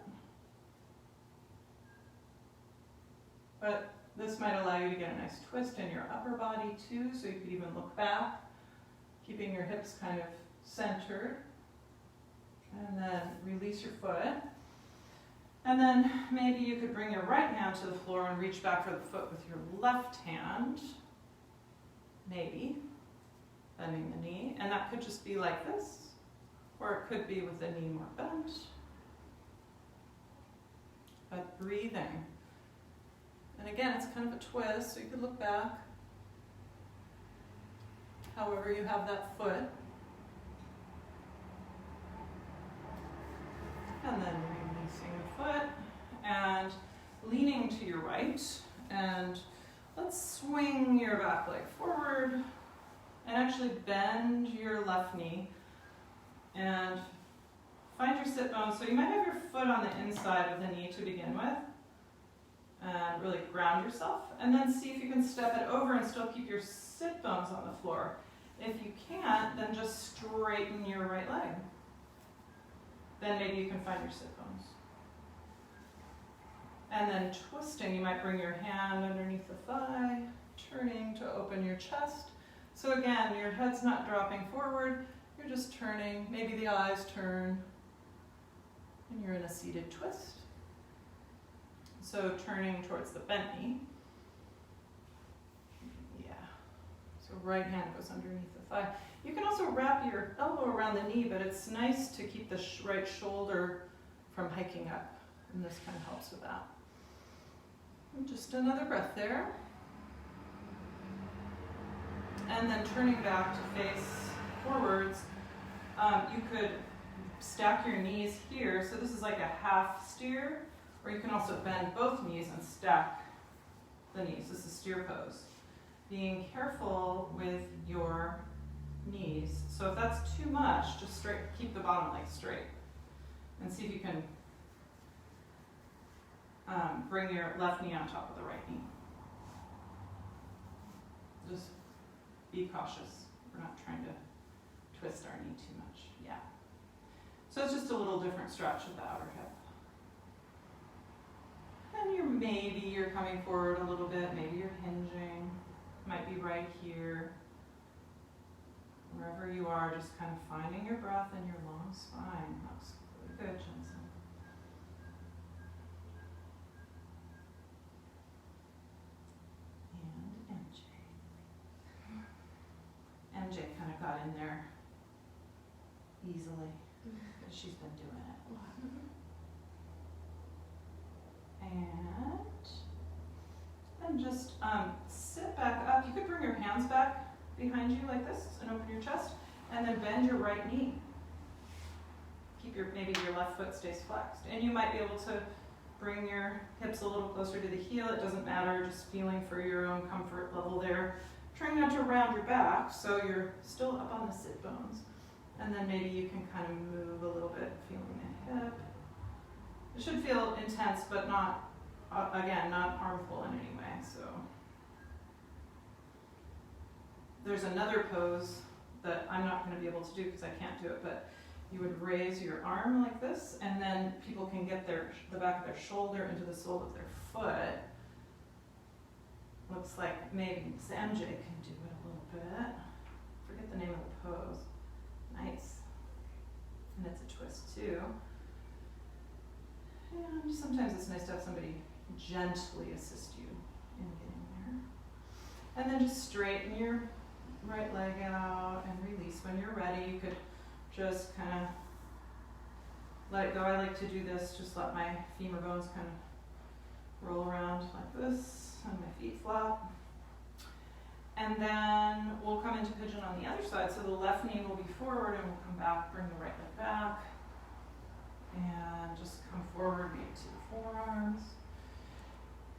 but this might allow you to get a nice twist in your upper body too, so you could even look back, keeping your hips kind of centered. And then release your foot. And then maybe you could bring your right hand to the floor and reach back for the foot with your left hand. Maybe. Bending the knee. And that could just be like this. Or it could be with the knee more bent. But breathing. And again, it's kind of a twist, so you could look back. However you have that foot. And then releasing the foot and leaning to your right. And let's swing your back leg forward and actually bend your left knee and find your sit bones. So you might have your foot on the inside of the knee to begin with and really ground yourself. And then see if you can step it over and still keep your sit bones on the floor. If you can't, then just straighten your right leg. Then maybe you can find your sit bones. And then twisting, you might bring your hand underneath the thigh, turning to open your chest. So again, your head's not dropping forward, you're just turning, maybe the eyes turn, and you're in a seated twist. So turning towards the bent knee. Yeah. So right hand goes underneath the thigh. You can also wrap your elbow around the knee, but it's nice to keep the right shoulder from hiking up, and this kind of helps with that. And just another breath there. And then turning back to face forwards, you could stack your knees here. So this is like a half steer, or you can also bend both knees and stack the knees. This is steer pose. Being careful with your knees. So if that's too much, just straight, keep the bottom leg straight. And see if you can bring your left knee on top of the right knee. Just be cautious. We're not trying to twist our knee too much. Yeah. So it's just a little different stretch of the outer hip. And maybe you're coming forward a little bit, maybe you're hinging. Might be right here. Wherever you are, just kind of finding your breath and your long spine. Looks really good, Jensen. And MJ kind of got in there easily, because she's been doing it a lot. And just sit back up. You could bring your hands back behind you like this and open your chest, and then bend your right knee. Keep maybe your left foot stays flexed. And you might be able to bring your hips a little closer to the heel. It doesn't matter, just feeling for your own comfort level there. Trying not to round your back, so you're still up on the sit bones. And then maybe you can kind of move a little bit, feeling the hip. It should feel intense, but not, again, not harmful in any way. So there's another pose that I'm not going to be able to do because I can't do it, but you would raise your arm like this, and then people can get the back of their shoulder into the sole of their foot. Looks like maybe MJ can do it a little bit. Forget the name of the pose. Nice. And it's a twist too. And sometimes it's nice to have somebody gently assist you in getting there. And then just straighten your right leg out and release when you're ready. You could just kind of let it go. I like to do this, just let my femur bones kind of roll around like this, and my feet flop. And then we'll come into pigeon on the other side. So the left knee will be forward, and we'll come back, bring the right leg back. And just come forward, maybe to the forearms.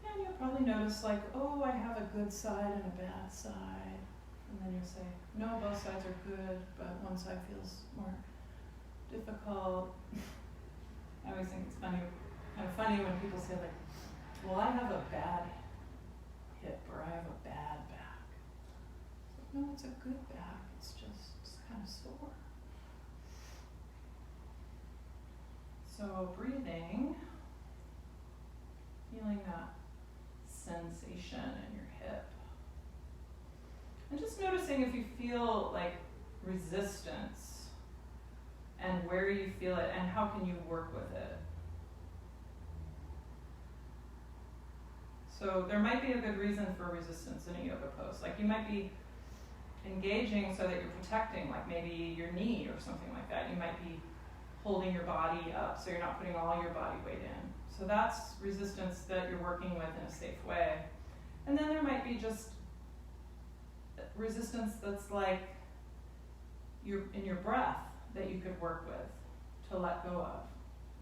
And you'll probably notice like, oh, I have a good side and a bad side. And then you'll say, no, both sides are good, but one side feels more difficult. I always think it's kind of funny when people say like, well, I have a bad hip or I have a bad back. No, it's a good back, it's kind of sore. So breathing, feeling that sensation in your hip. And just noticing if you feel like resistance and where you feel it and how can you work with it. So there might be a good reason for resistance in a yoga pose. Like you might be engaging so that you're protecting, like maybe your knee or something like that. You might be holding your body up so you're not putting all your body weight in. So that's resistance that you're working with in a safe way. And then there might be just resistance that's like you're in your breath that you could work with to let go of.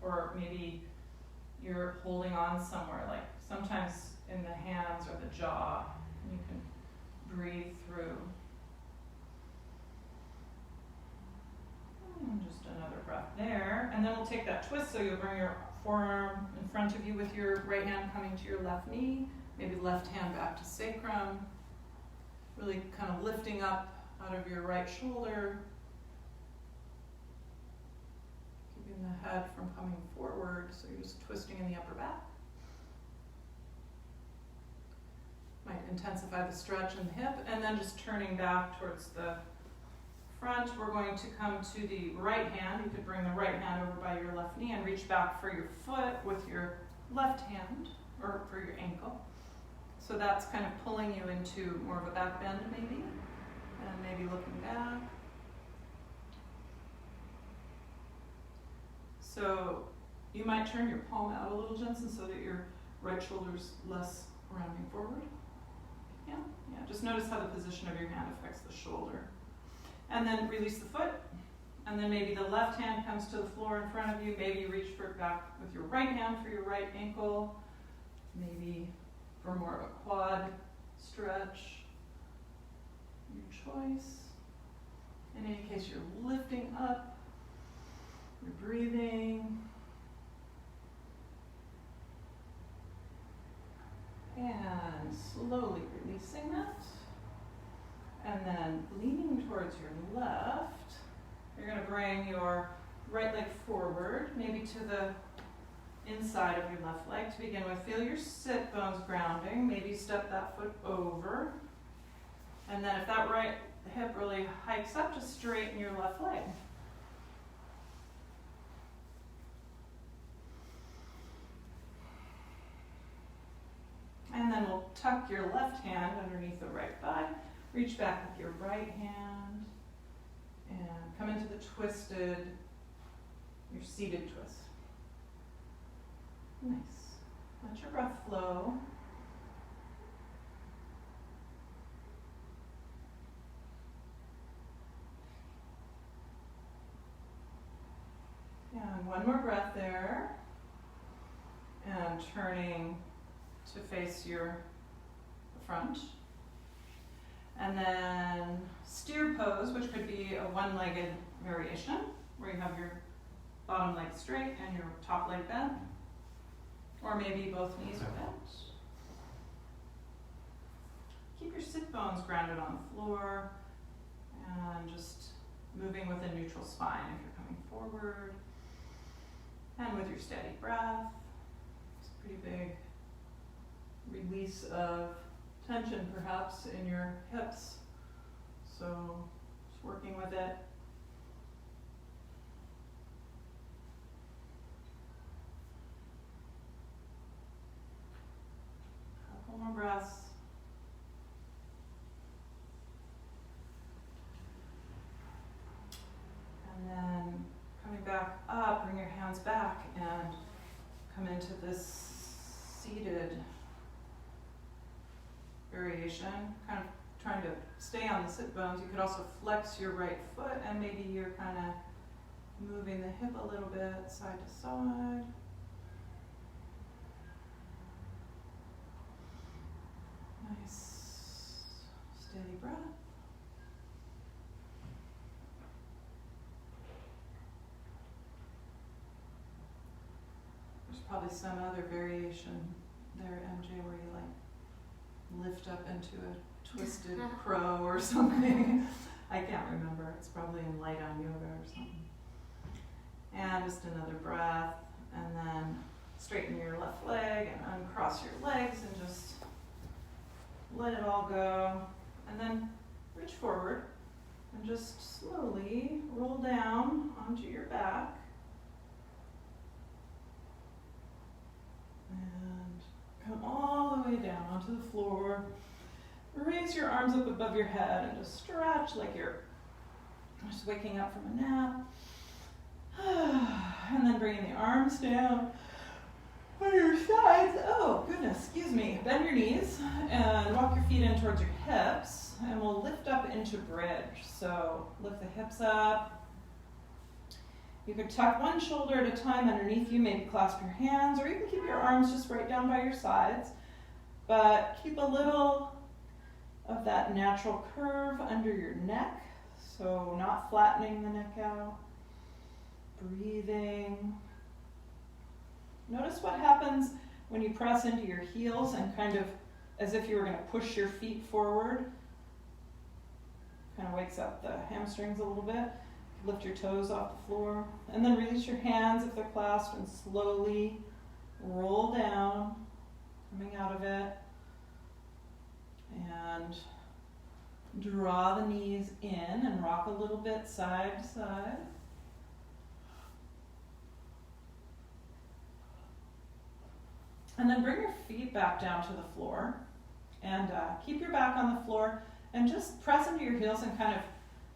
Or maybe you're holding on somewhere, like sometimes in the hands or the jaw, and you can breathe through. And just another breath there. And then we'll take that twist, so you'll bring your forearm in front of you with your right hand coming to your left knee, maybe left hand back to sacrum, really kind of lifting up out of your right shoulder, keeping the head from coming forward, so you're just twisting in the upper back. Might intensify the stretch in the hip, and then just turning back towards the front. We're going to come to the right hand. You could bring the right hand over by your left knee and reach back for your foot with your left hand, or for your ankle. So that's kind of pulling you into more of a back bend maybe, and maybe looking back. So you might turn your palm out a little, Jensen, so that your right shoulder's less rounding forward. Yeah. Just notice how the position of your hand affects the shoulder. And then release the foot. And then maybe the left hand comes to the floor in front of you. Maybe you reach for it back with your right hand for your right ankle. Maybe for more of a quad stretch. Your choice. In any case, you're lifting up. You're breathing. And slowly releasing that. And then leaning towards your left, you're going to bring your right leg forward, maybe to the inside of your left leg to begin with. Feel your sit bones grounding. Maybe step that foot over. And then if that right hip really hikes up, just straighten your left leg. And then we'll tuck your left hand underneath the right thigh. Reach back with your right hand and come into the twisted, your seated twist. Nice. Let your breath flow. And one more breath there. And turning to face your front. And then steer pose, which could be a one-legged variation, where you have your bottom leg straight and your top leg bent. Or maybe both knees are bent. Keep your sit bones grounded on the floor and just moving with a neutral spine if you're coming forward. And with your steady breath, it's a pretty big release of tension perhaps in your hips. So just working with it. Couple more breaths. And then coming back up, bring your hands back and come into this seated variation, kind of trying to stay on the sit bones. You could also flex your right foot and maybe you're kind of moving the hip a little bit side to side. Nice, steady breath. There's probably some other variation there, MJ, where you like lift up into a twisted crow or something. I can't remember. It's probably in Light on Yoga or something. And just another breath, and then straighten your left leg and uncross your legs and just let it all go. And then reach forward and just slowly roll down onto your back. And come all the way down onto the floor. Raise your arms up above your head and just stretch like you're just waking up from a nap. And then bringing the arms down on your sides. Oh, goodness, excuse me. Bend your knees and walk your feet in towards your hips. And we'll lift up into bridge. So lift the hips up. You can tuck one shoulder at a time underneath you, maybe clasp your hands, or you can keep your arms just right down by your sides. But keep a little of that natural curve under your neck, so not flattening the neck out. Breathing. Notice what happens when you press into your heels and kind of as if you were going to push your feet forward. Kind of wakes up the hamstrings a little bit. Lift your toes off the floor. And then release your hands if they're clasped and slowly roll down, coming out of it. And draw the knees in and rock a little bit side to side. And then bring your feet back down to the floor and keep your back on the floor and just press into your heels and kind of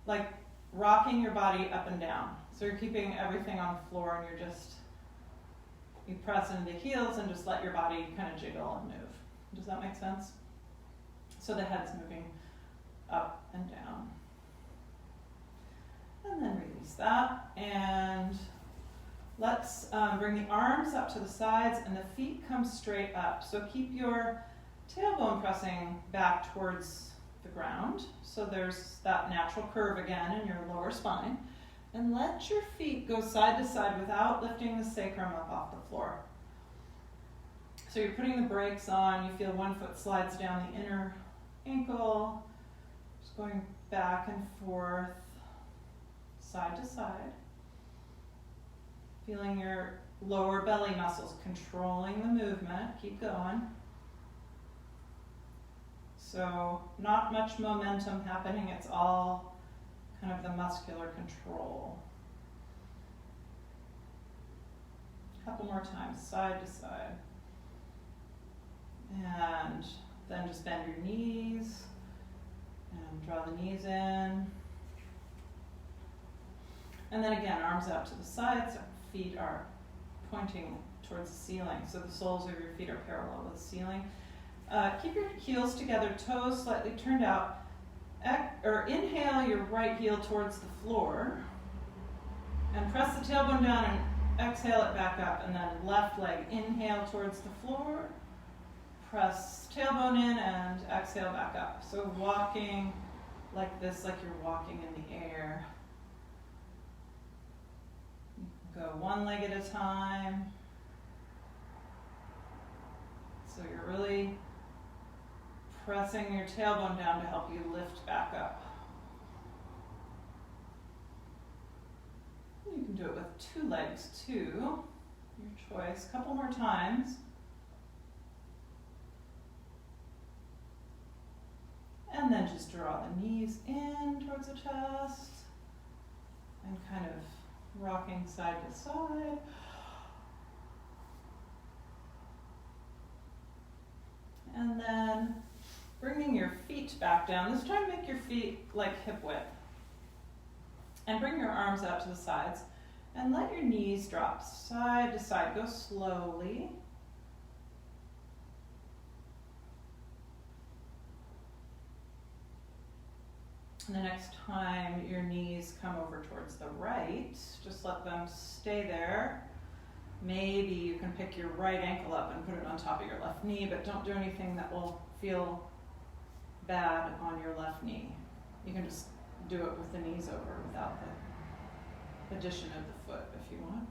like rocking your body up and down. So you're keeping everything on the floor and you press into the heels and just let your body kind of jiggle and move. Does that make sense? So the head's moving up and down. And then release that. And let's bring the arms up to the sides and the feet come straight up. So keep your tailbone pressing back towards the ground. So there's that natural curve again in your lower spine. And let your feet go side to side without lifting the sacrum up off the floor. So you're putting the brakes on. You feel one foot slides down the inner ankle. Just going back and forth, side to side. Feeling your lower belly muscles controlling the movement. Keep going. So not much momentum happening. It's all kind of the muscular control. A couple more times, side to side. And then just bend your knees and draw the knees in. And then again, arms out to the sides. Feet are pointing towards the ceiling, so the soles of your feet are parallel with the ceiling. Keep your heels together, toes slightly turned out. Inhale your right heel towards the floor, and press the tailbone down and exhale it back up. And then left leg, inhale towards the floor, press tailbone in and exhale back up. So walking like this, like you're walking in the air. Go one leg at a time. So you're really pressing your tailbone down to help you lift back up. You can do it with two legs too, your choice. A couple more times. And then just draw the knees in towards the chest and kind of rocking side to side. And then bringing your feet back down. This time make your feet like hip width. And bring your arms out to the sides. And let your knees drop side to side. Go slowly. And the next time your knees come over towards the right, just let them stay there. Maybe you can pick your right ankle up and put it on top of your left knee, but don't do anything that will feel bad on your left knee. You can just do it with the knees over without the addition of the foot if you want.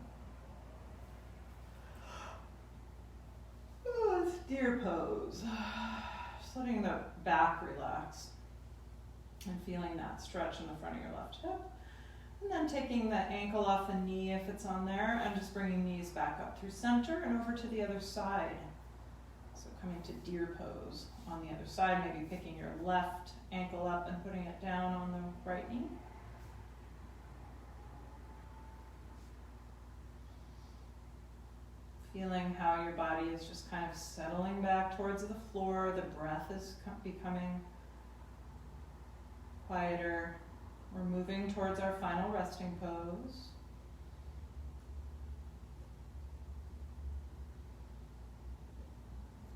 Oh, let's deer pose. Just letting the back relax and feeling that stretch in the front of your left hip. And then taking the ankle off the knee if it's on there and just bringing knees back up through center and over to the other side. So coming to deer pose on the other side, maybe picking your left ankle up and putting it down on the right knee. Feeling how your body is just kind of settling back towards the floor. The breath is becoming quieter. We're moving towards our final resting pose.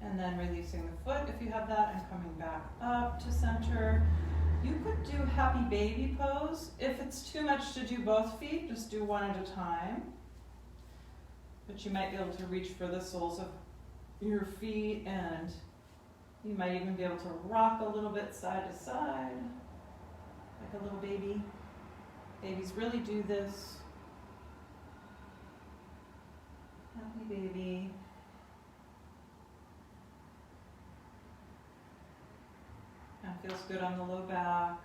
And then releasing the foot if you have that and coming back up to center. You could do happy baby pose. If it's too much to do both feet, just do one at a time. But you might be able to reach for the soles of your feet, and you might even be able to rock a little bit side to side, like a little baby. Babies really do this. Happy baby. That feels good on the low back.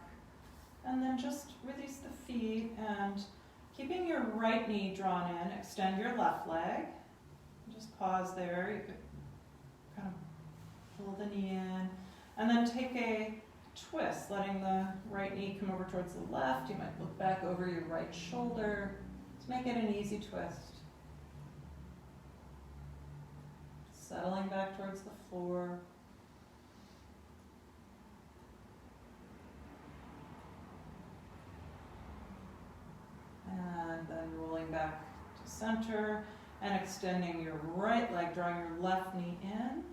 And then just release the feet and keeping your right knee drawn in, extend your left leg. Just pause there. You could kind of pull the knee in. And then take a twist, letting the right knee come over towards the left. You might look back over your right shoulder. Let's make it an easy twist. Settling back towards the floor. And then rolling back to center and extending your right leg, drawing your left knee in.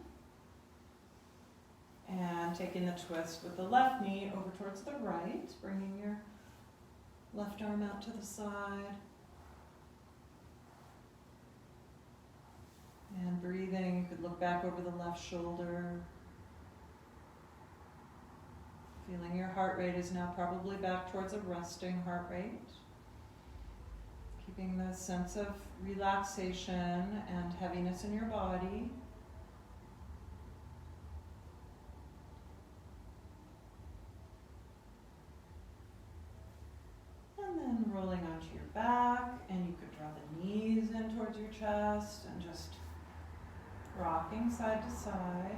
And taking the twist with the left knee over towards the right, bringing your left arm out to the side. And breathing, you could look back over the left shoulder. Feeling your heart rate is now probably back towards a resting heart rate. Keeping the sense of relaxation and heaviness in your body. And then rolling onto your back, and you could draw the knees in towards your chest and just rocking side to side.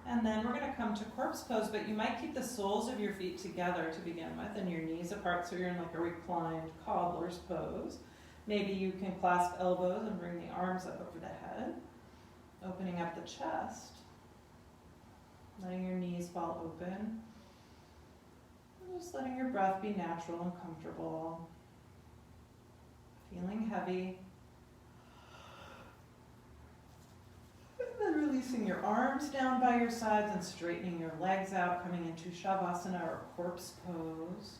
And then we're going to come to corpse pose, but you might keep the soles of your feet together to begin with and your knees apart, so you're in like a reclined cobbler's pose. Maybe you can clasp elbows and bring the arms up over the head, opening up the chest, letting your knees fall open, and just letting your breath be natural and comfortable, feeling heavy. And then releasing your arms down by your sides and straightening your legs out, coming into Shavasana or corpse pose.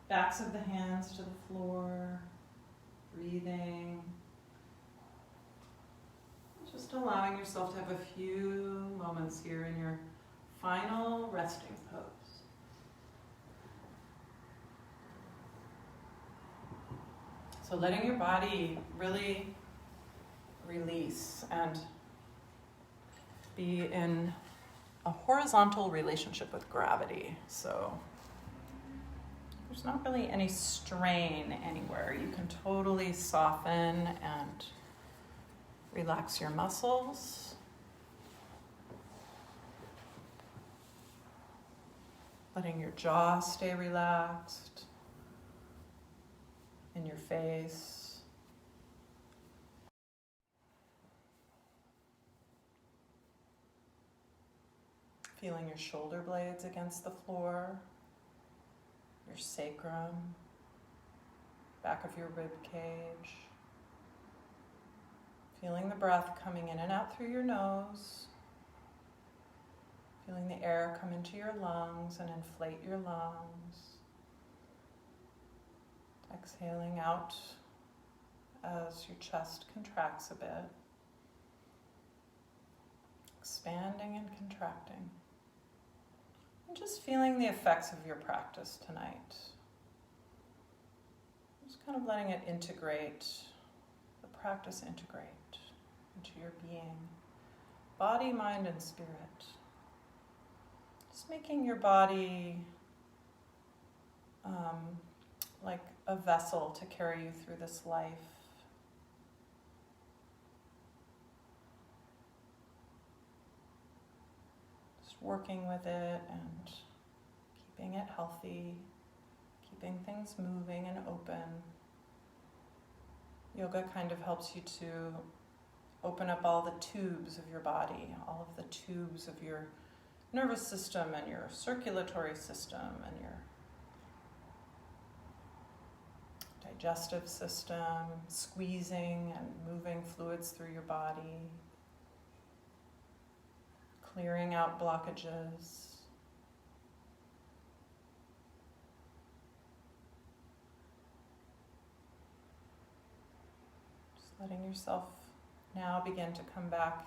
Backs of the hands to the floor, breathing. Just allowing yourself to have a few moments here in your final resting pose. So letting your body really release and be in a horizontal relationship with gravity. So there's not really any strain anywhere. You can totally soften and relax your muscles. Letting your jaw stay relaxed in your face. Feeling your shoulder blades against the floor, your sacrum, back of your rib cage. Feeling the breath coming in and out through your nose. Feeling the air come into your lungs and inflate your lungs. Exhaling out as your chest contracts a bit. Expanding and contracting. And just feeling the effects of your practice tonight. Just kind of letting it integrate the practice integrate into your being, body, mind, and spirit. Just making your body like a vessel to carry you through this life. Just working with it and keeping it healthy, keeping things moving and open. Yoga kind of helps you to open up all the tubes of your body, all of the tubes of your nervous system and your circulatory system and your digestive system, squeezing and moving fluids through your body, clearing out blockages. Just letting yourself now begin to come back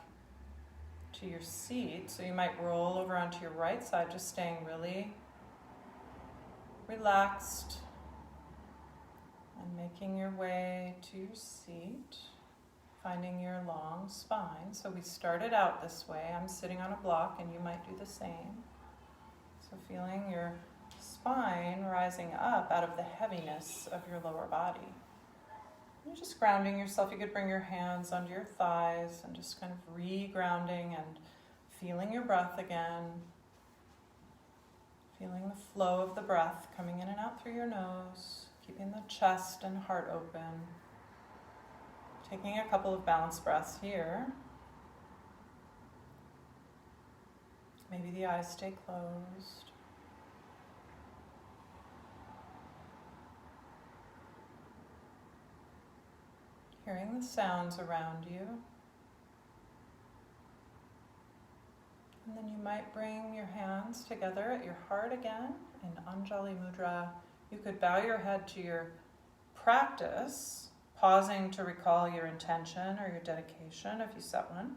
to your seat. So you might roll over onto your right side, just staying really relaxed and making your way to your seat, finding your long spine. So we started out this way. I'm sitting on a block and you might do the same. So feeling your spine rising up out of the heaviness of your lower body. You're just grounding yourself. You could bring your hands under your thighs and just kind of re-grounding and feeling your breath again. Feeling the flow of the breath coming in and out through your nose, keeping the chest and heart open. Taking a couple of balanced breaths here. Maybe the eyes stay closed. Hearing the sounds around you. And then you might bring your hands together at your heart again in Anjali Mudra. You could bow your head to your practice, pausing to recall your intention or your dedication if you set one.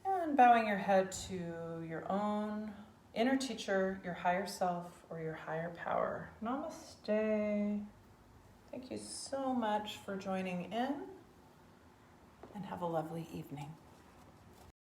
And bowing your head to your own inner teacher, your higher self, or your higher power. Namaste. Thank you so much for joining in, and have a lovely evening.